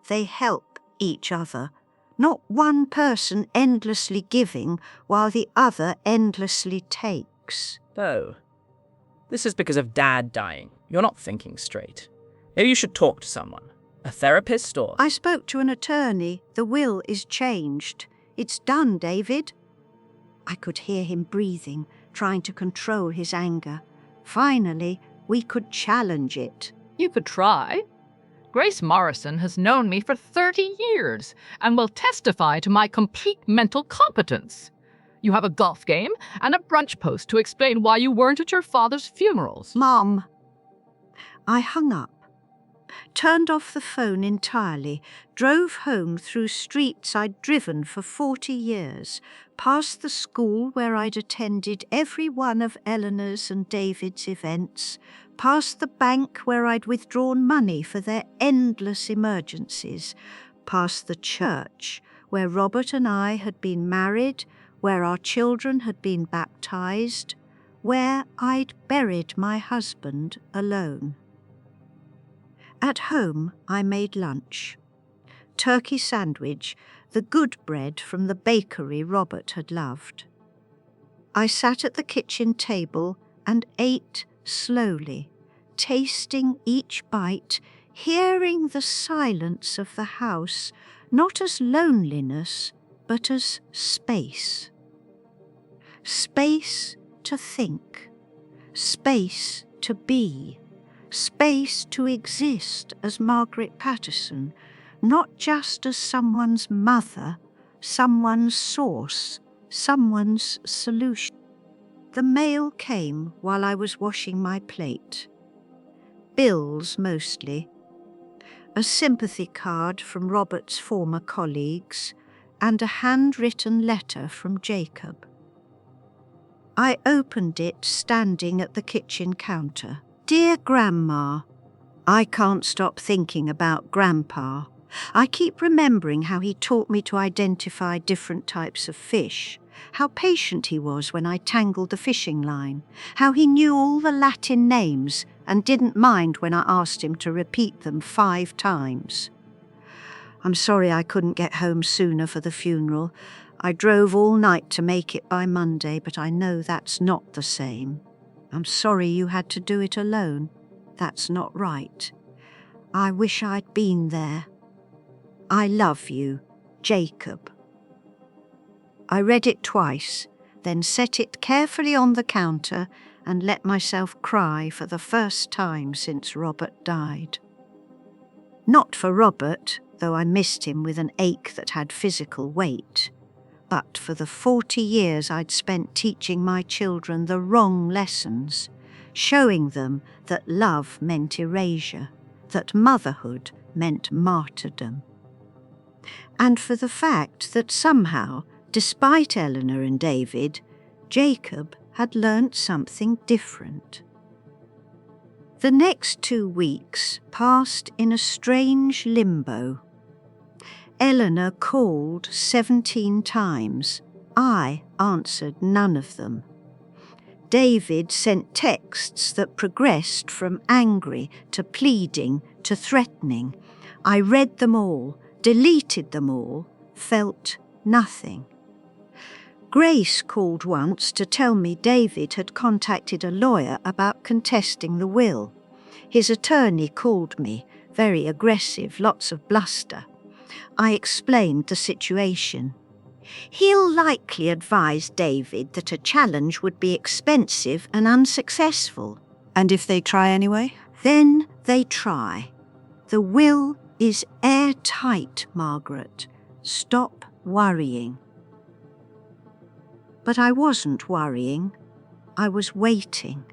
they help each other. Not one person endlessly giving while the other endlessly takes. Oh, this is because of Dad dying. You're not thinking straight. Maybe you should talk to someone. A therapist or... I spoke to an attorney. The will is changed. It's done, David. I could hear him breathing, trying to control his anger. Finally, we could challenge it. You could try. Grace Morrison has known me for 30 years and will testify to my complete mental competence. You have a golf game and a brunch post to explain why you weren't at your father's funerals. Mom. I hung up, turned off the phone entirely, drove home through streets I'd driven for 40 years, past the school where I'd attended every one of Eleanor's and David's events, past the bank where I'd withdrawn money for their endless emergencies, past the church where Robert and I had been married, where our children had been baptized, where I'd buried my husband alone. At home, I made lunch. Turkey sandwich, the good bread from the bakery Robert had loved. I sat at the kitchen table and ate slowly, tasting each bite, hearing the silence of the house, not as loneliness, but as space. Space to think, space to be, space to exist as Margaret Patterson, not just as someone's mother, someone's source, someone's solution. The mail came while I was washing my plate. Bills mostly. A sympathy card from Robert's former colleagues, and a handwritten letter from Jacob. I opened it standing at the kitchen counter. Dear Grandma, I can't stop thinking about Grandpa. I keep remembering how he taught me to identify different types of fish, how patient he was when I tangled the fishing line, how he knew all the Latin names and didn't mind when I asked him to repeat them 5 times. I'm sorry I couldn't get home sooner for the funeral. I drove all night to make it by Monday, but I know that's not the same. I'm sorry you had to do it alone. That's not right. I wish I'd been there. I love you, Jacob. I read it twice, then set it carefully on the counter and let myself cry for the first time since Robert died. Not for Robert, though I missed him with an ache that had physical weight, but for the 40 years I'd spent teaching my children the wrong lessons, showing them that love meant erasure, that motherhood meant martyrdom. And for the fact that somehow, despite Eleanor and David, Jacob had learnt something different. The next 2 weeks passed in a strange limbo. Eleanor called 17 times. I answered none of them. David sent texts that progressed from angry to pleading to threatening. I read them all, deleted them all, felt nothing. Grace called once to tell me David had contacted a lawyer about contesting the will. His attorney called me, very aggressive, lots of bluster. I explained the situation. He'll likely advise David that a challenge would be expensive and unsuccessful. And if they try anyway? Then they try. The will is airtight, Margaret. Stop worrying. But I wasn't worrying. I was waiting.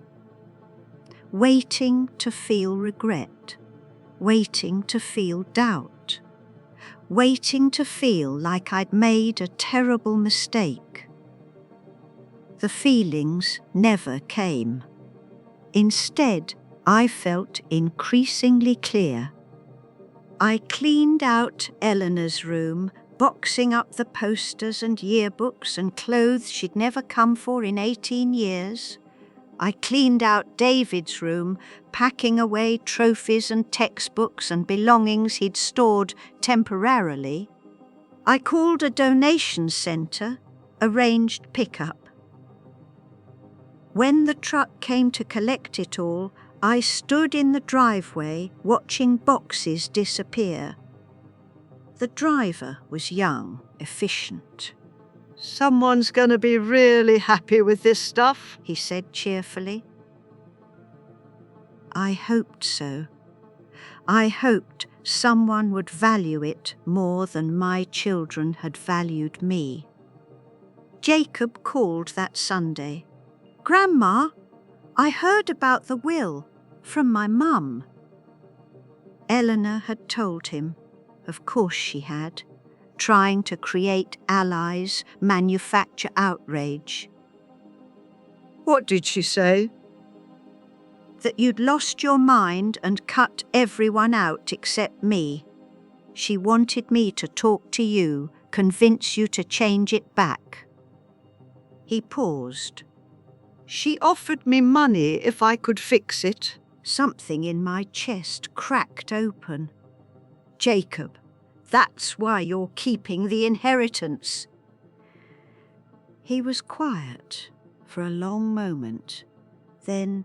Waiting to feel regret. Waiting to feel doubt. Waiting to feel like I'd made a terrible mistake. The feelings never came. Instead, I felt increasingly clear. I cleaned out Eleanor's room, boxing up the posters and yearbooks and clothes she'd never come for in 18 years. I cleaned out David's room, packing away trophies and textbooks and belongings he'd stored temporarily. I called a donation centre, arranged pickup. When the truck came to collect it all, I stood in the driveway watching boxes disappear. The driver was young, efficient. Someone's going to be really happy with this stuff, he said cheerfully. I hoped so. I hoped someone would value it more than my children had valued me. Jacob called that Sunday. Grandma, I heard about the will from my mum. Eleanor had told him. Of course she had. Trying to create allies, manufacture outrage. What did she say? That you'd lost your mind and cut everyone out except me. She wanted me to talk to you, convince you to change it back. He paused. She offered me money if I could fix it. Something in my chest cracked open. Jacob, that's why you're keeping the inheritance. He was quiet for a long moment. Then,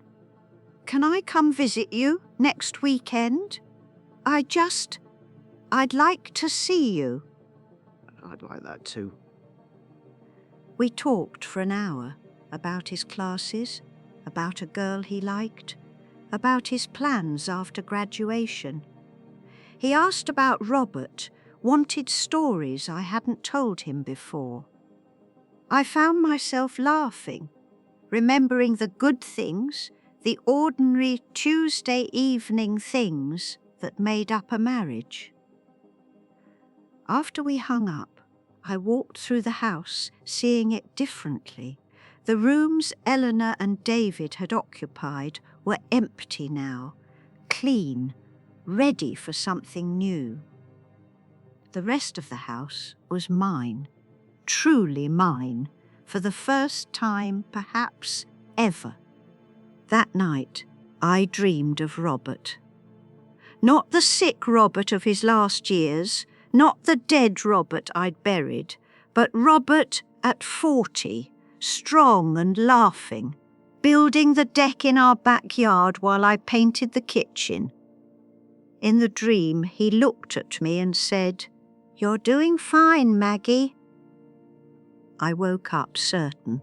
can I come visit you next weekend? I'd like to see you. I'd like that too. We talked for an hour about his classes, about a girl he liked, about his plans after graduation. He asked about Robert, wanted stories I hadn't told him before. I found myself laughing, remembering the good things, the ordinary Tuesday evening things that made up a marriage. After we hung up, I walked through the house, seeing it differently. The rooms Eleanor and David had occupied were empty now, clean, ready for something new. The rest of the house was mine, truly mine, for the first time perhaps ever. That night I dreamed of Robert. Not the sick Robert of his last years, not the dead Robert I'd buried, but Robert at 40, strong and laughing, building the deck in our backyard while I painted the kitchen. In the dream, he looked at me and said, "You're doing fine, Maggie." I woke up certain.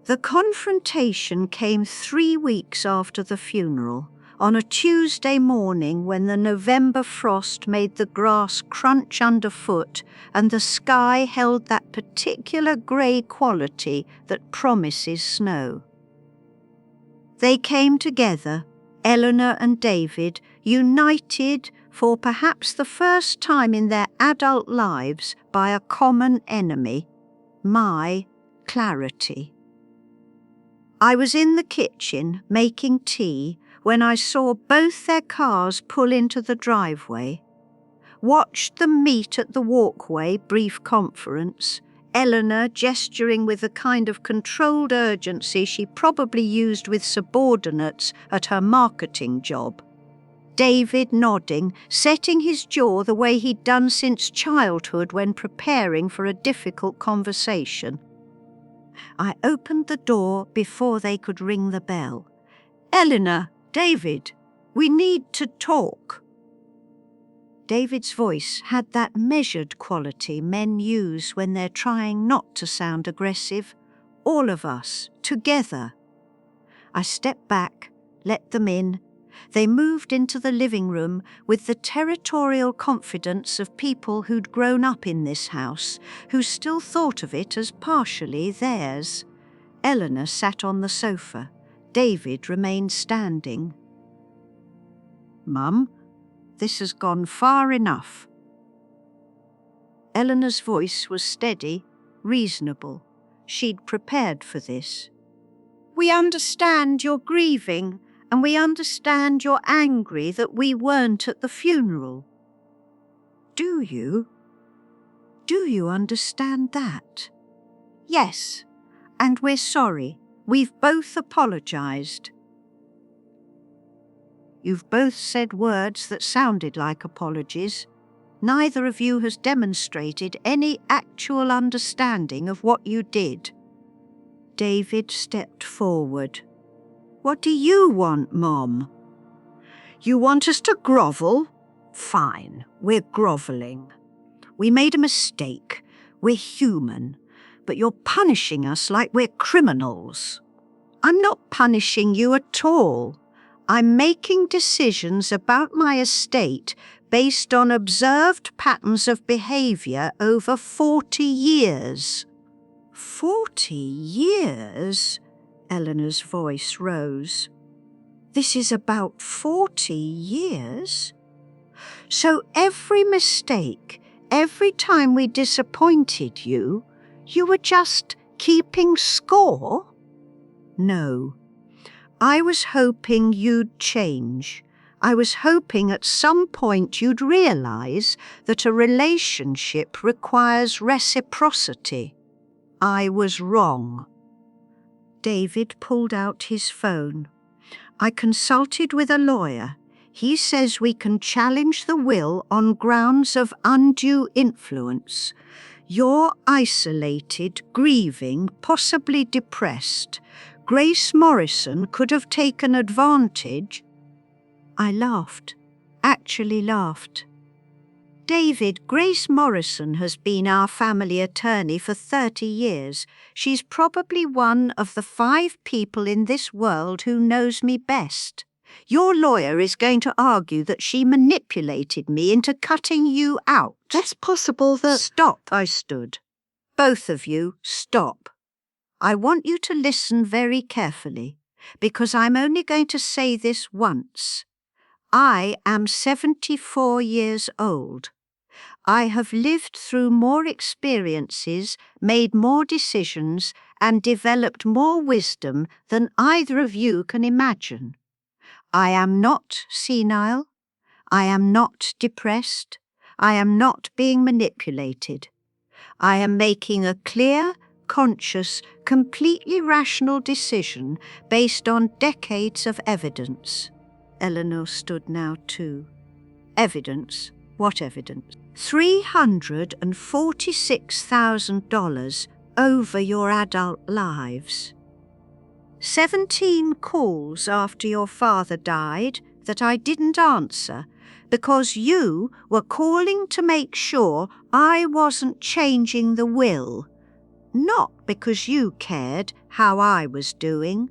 The confrontation came 3 weeks after the funeral, on a Tuesday morning when the November frost made the grass crunch underfoot and the sky held that particular grey quality that promises snow. They came together, Eleanor and David, united for perhaps the first time in their adult lives by a common enemy, my clarity. I was in the kitchen making tea when I saw both their cars pull into the driveway. Watched them meet at the walkway brief conference, Eleanor gesturing with the kind of controlled urgency she probably used with subordinates at her marketing job. David nodding, setting his jaw the way he'd done since childhood when preparing for a difficult conversation. I opened the door before they could ring the bell. "Eleanor, David, we need to talk." David's voice had that measured quality men use when they're trying not to sound aggressive. All of us, together. I stepped back, let them in. They moved into the living room with the territorial confidence of people who'd grown up in this house, who still thought of it as partially theirs. Eleanor sat on the sofa. David remained standing. "Mum, this has gone far enough." Eleanor's voice was steady, reasonable. She'd prepared for this. "We understand you're grieving, and we understand you're angry that we weren't at the funeral." "Do you? Do you understand that?" "Yes, and we're sorry. We've both apologised." "You've both said words that sounded like apologies. Neither of you has demonstrated any actual understanding of what you did." David stepped forward. "What do you want, Mom?" "You want us to grovel? Fine, we're grovelling. We made a mistake. We're human. But you're punishing us like we're criminals." "I'm not punishing you at all. I'm making decisions about my estate based on observed patterns of behaviour over 40 years. 40 years? Eleanor's voice rose. This is about 40 years? So every mistake, every time we disappointed you, you were just keeping score? No. I was hoping you'd change. I was hoping at some point you'd realise that a relationship requires reciprocity. I was wrong. David pulled out his phone. I consulted with a lawyer. He says we can challenge the will on grounds of undue influence. You're isolated, grieving, possibly depressed. Grace Morrison could have taken advantage. I laughed, actually laughed. David, Grace Morrison has been our family attorney for 30 years. She's probably one of the 5 people in this world who knows me best. Your lawyer is going to argue that she manipulated me into cutting you out. It's possible that... Stop, I stood. Both of you, stop. I want you to listen very carefully, because I'm only going to say this once. I am 74 years old. I have lived through more experiences, made more decisions, and developed more wisdom than either of you can imagine. I am not senile. I am not depressed. I am not being manipulated. I am making a clear, conscious, completely rational decision based on decades of evidence. Eleanor stood now too. Evidence? What evidence? $346,000 over your adult lives. 17 calls after your father died that I didn't answer because you were calling to make sure I wasn't changing the will, not because you cared how I was doing.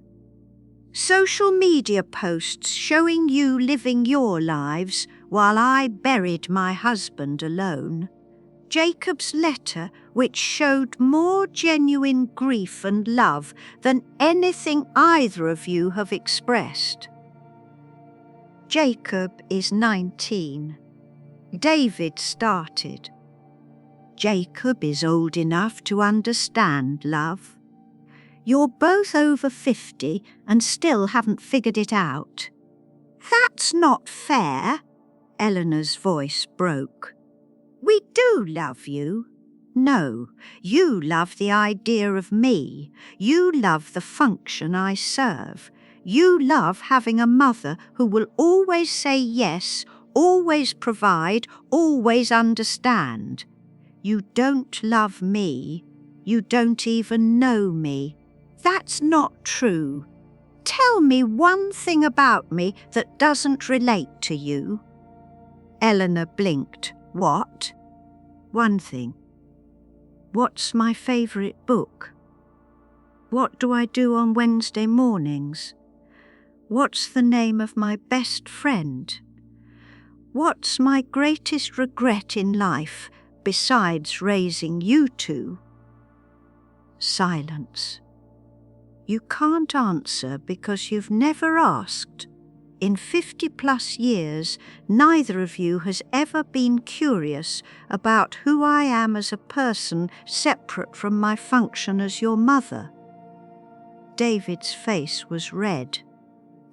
Social media posts showing you living your lives while I buried my husband alone. Jacob's letter, which showed more genuine grief and love than anything either of you have expressed. Jacob is 19. David started. Jacob is old enough to understand love. You're both over 50 and still haven't figured it out. That's not fair, Eleanor's voice broke. We do love you. No, you love the idea of me. You love the function I serve. You love having a mother who will always say yes, always provide, always understand. You don't love me. You don't even know me. That's not true. Tell me one thing about me that doesn't relate to you. Eleanor blinked. What? One thing. What's my favourite book? What do I do on Wednesday mornings? What's the name of my best friend? What's my greatest regret in life besides raising you two? Silence. You can't answer because you've never asked. In 50+ years, neither of you has ever been curious about who I am as a person separate from my function as your mother. David's face was red.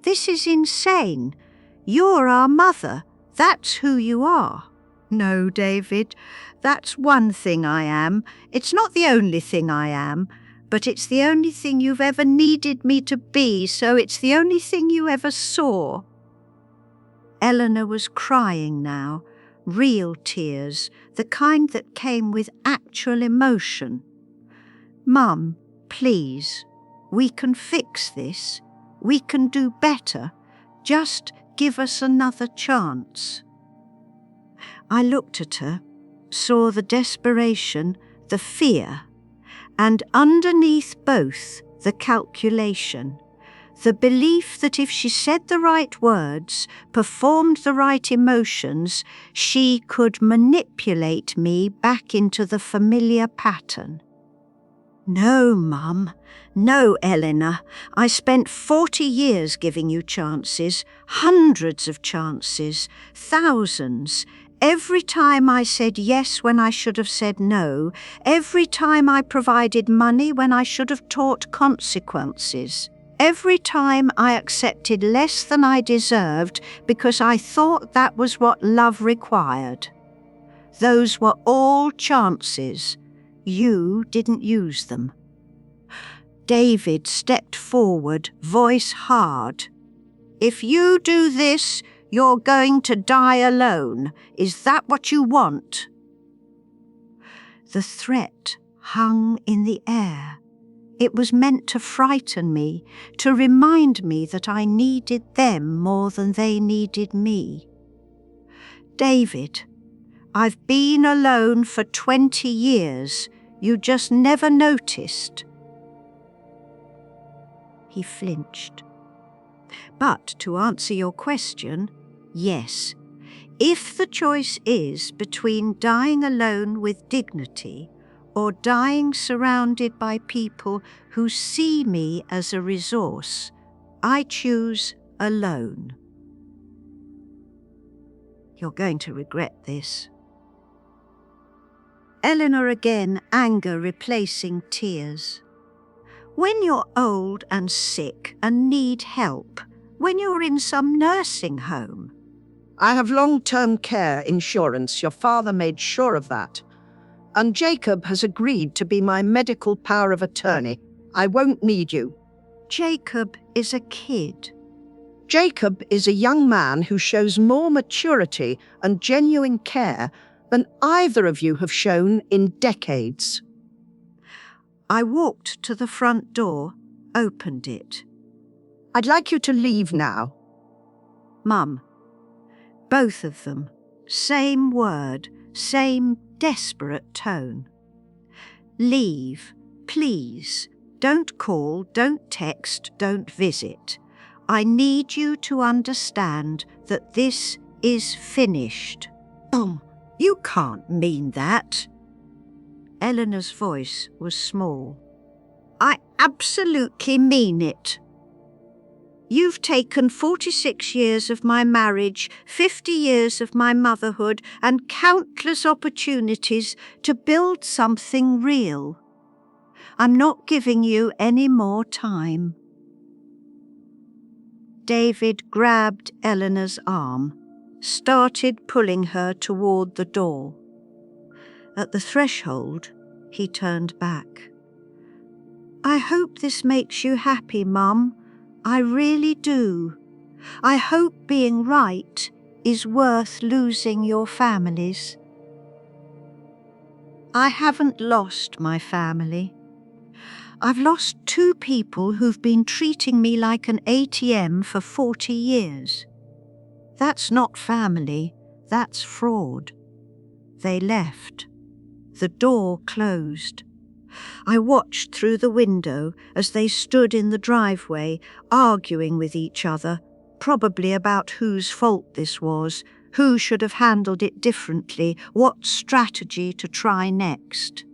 This is insane. You're our mother. That's who you are. No, David, that's one thing I am. It's not the only thing I am. But it's the only thing you've ever needed me to be, so it's the only thing you ever saw. Eleanor was crying now, real tears, the kind that came with actual emotion. Mum, please, we can fix this. We can do better. Just give us another chance. I looked at her, saw the desperation, the fear, and underneath both, the calculation, the belief that if she said the right words, performed the right emotions, she could manipulate me back into the familiar pattern. No, Mum. No, Eleanor. I spent 40 years giving you chances, hundreds of chances, thousands. Every time I said yes when I should have said no, every time I provided money when I should have taught consequences, every time I accepted less than I deserved because I thought that was what love required. Those were all chances. You didn't use them. David stepped forward, voice hard. If you do this, you're going to die alone. Is that what you want? The threat hung in the air. It was meant to frighten me, to remind me that I needed them more than they needed me. David, I've been alone for 20 years. You just never noticed. He flinched. But to answer your question, yes. If the choice is between dying alone with dignity or dying surrounded by people who see me as a resource, I choose alone. You're going to regret this. Eleanor again, anger replacing tears. When you're old and sick and need help, when you're in some nursing home. I have long-term care insurance. Your father made sure of that. And Jacob has agreed to be my medical power of attorney. I won't need you. Jacob is a kid. Jacob is a young man who shows more maturity and genuine care than either of you have shown in decades. I walked to the front door, opened it. I'd like you to leave now. Mum. Both of them. Same word, same desperate tone. Leave, please. Don't call, don't text, don't visit. I need you to understand that this is finished. You can't mean that. Eleanor's voice was small. I absolutely mean it. You've taken 46 years of my marriage, 50 years of my motherhood, and countless opportunities to build something real. I'm not giving you any more time." David grabbed Eleanor's arm, started pulling her toward the door. At the threshold, he turned back. "I hope this makes you happy, Mum. I really do. I hope being right is worth losing your families." I haven't lost my family. I've lost 2 people who've been treating me like an ATM for 40 years. That's not family, that's fraud. They left. The door closed. I watched through the window as they stood in the driveway, arguing with each other, probably about whose fault this was, who should have handled it differently, what strategy to try next.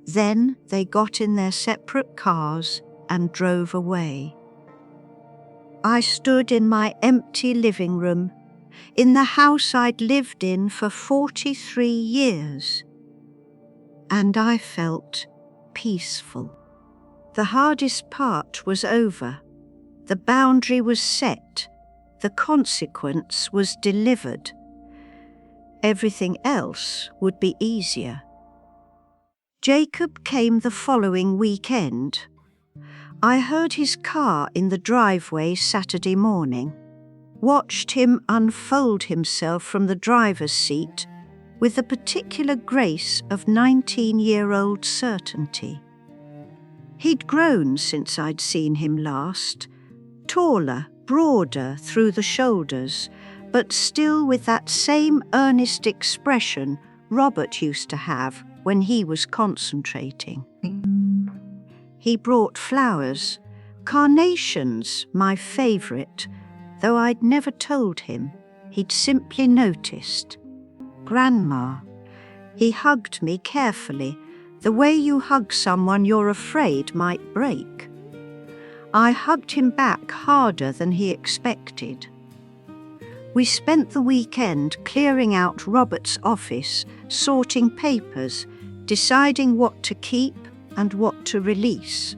Then they got in their separate cars and drove away. I stood in my empty living room, in the house I'd lived in for 43 years, and I felt peaceful. The hardest part was over. The boundary was set. The consequence was delivered. Everything else would be easier. Jacob came the following weekend. I heard his car in the driveway Saturday morning, watched him unfold himself from the driver's seat with the particular grace of 19-year-old certainty. He'd grown since I'd seen him last, taller, broader through the shoulders, but still with that same earnest expression Robert used to have when he was concentrating. He brought flowers, carnations, my favourite, though I'd never told him. He'd simply noticed. "Grandma." He hugged me carefully, the way you hug someone you're afraid might break. I hugged him back harder than he expected. We spent the weekend clearing out Robert's office, sorting papers, deciding what to keep and what to release.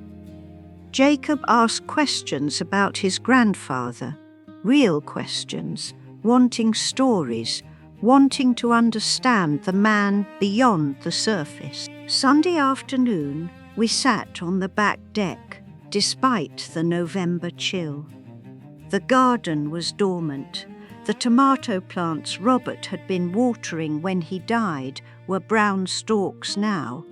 Jacob asked questions about his grandfather, real questions, wanting stories, wanting to understand the man beyond the surface. Sunday afternoon, we sat on the back deck, despite the November chill. The garden was dormant. The tomato plants Robert had been watering when he died were brown stalks now,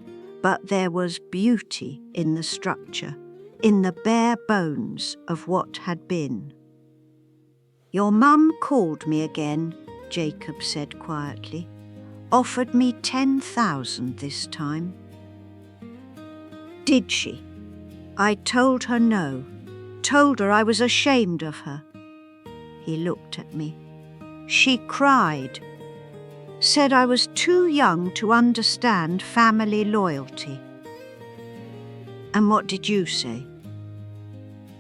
but there was beauty in the structure, in the bare bones of what had been. "Your mum called me again," Jacob said quietly. "Offered me 10,000 this time." "Did she?" I told her no. Told her I was ashamed of her. He looked at me. She cried. Said I was too young to understand family loyalty. "And what did you say?"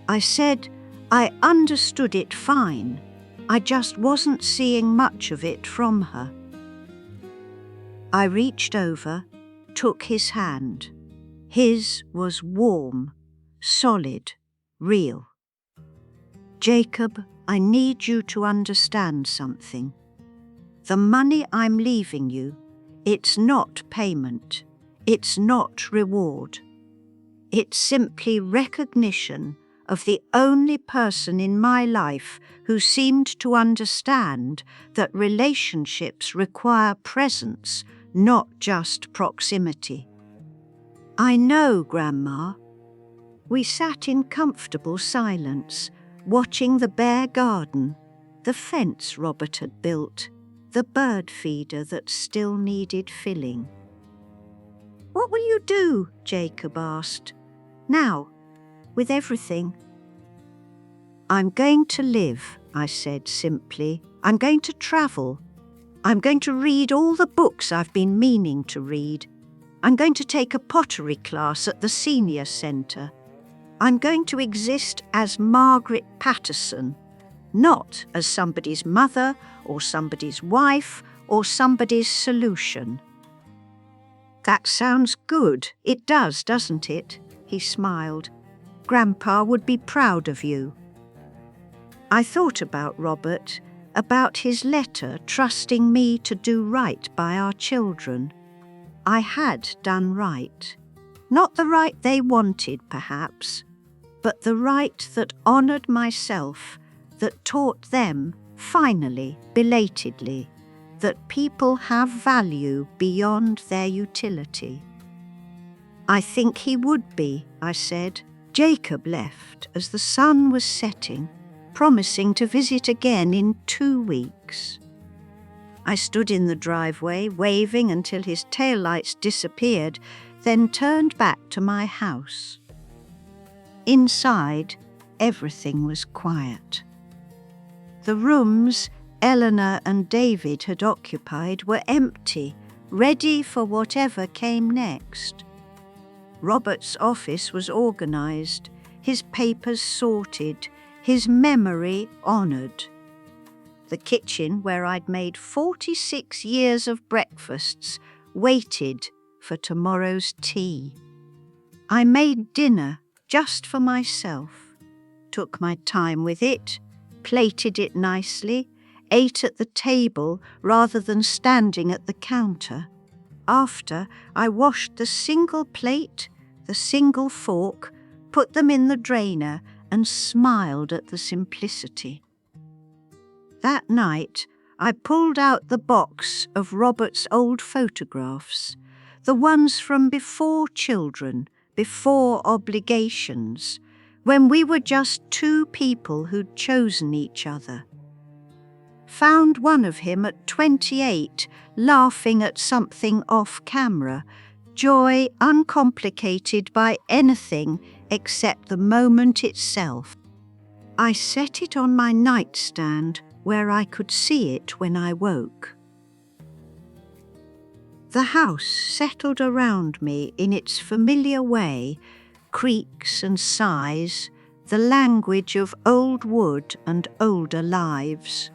I said I understood it fine. I just wasn't seeing much of it from her. I reached over, took his hand. His was warm, solid, real. "Jacob, I need you to understand something. The money I'm leaving you, it's not payment. It's not reward. It's simply recognition of the only person in my life who seemed to understand that relationships require presence, not just proximity." "I know, Grandma." We sat in comfortable silence, watching the bare garden, the fence Robert had built, the bird feeder that still needed filling. "What will you do?" Jacob asked. "Now, with everything?" "I'm going to live," I said simply. "I'm going to travel. I'm going to read all the books I've been meaning to read. I'm going to take a pottery class at the senior centre. I'm going to exist as Margaret Patterson, not as somebody's mother or somebody's wife or somebody's solution." That sounds good. It does, doesn't it? He smiled. Grandpa would be proud of you. I thought about Robert, about his letter trusting me to do right by our children. I had done right. Not the right they wanted, perhaps, but the right that honoured myself, that taught them, finally, belatedly, that people have value beyond their utility. I think he would be, I said. Jacob left as the sun was setting, promising to visit again in 2 weeks. I stood in the driveway, waving until his taillights disappeared, then turned back to my house. Inside, everything was quiet. The rooms Eleanor and David had occupied were empty, ready for whatever came next. Robert's office was organised, his papers sorted, his memory honoured. The kitchen, where I'd made 46 years of breakfasts, waited for tomorrow's tea. I made dinner just for myself, took my time with it, plated it nicely, ate at the table rather than standing at the counter. After, I washed the single plate, the single fork, put them in the drainer and smiled at the simplicity. That night, I pulled out the box of Robert's old photographs, the ones from before children, before obligations, when we were just 2 people who'd chosen each other. Found one of him at 28, laughing at something off camera, joy uncomplicated by anything except the moment itself. I set it on my nightstand where I could see it when I woke. The house settled around me in its familiar way, creaks and sighs, the language of old wood and older lives.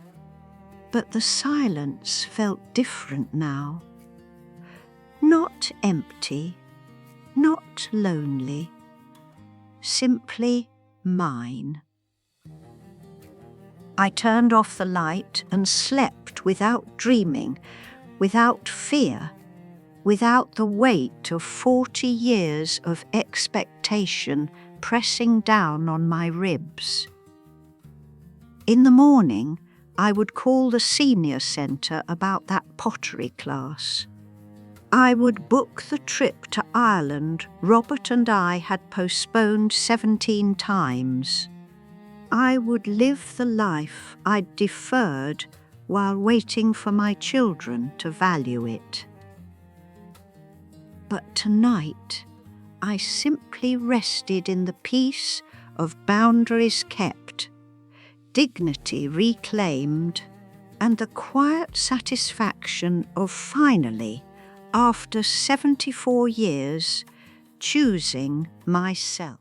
But the silence felt different now. Not empty, not lonely, simply mine. I turned off the light and slept without dreaming, without fear, without the weight of 40 years of expectation pressing down on my ribs. In the morning, I would call the senior centre about that pottery class. I would book the trip to Ireland Robert and I had postponed 17 times. I would live the life I'd deferred while waiting for my children to value it. But tonight, I simply rested in the peace of boundaries kept, dignity reclaimed, and the quiet satisfaction of finally, after 74 years, choosing myself.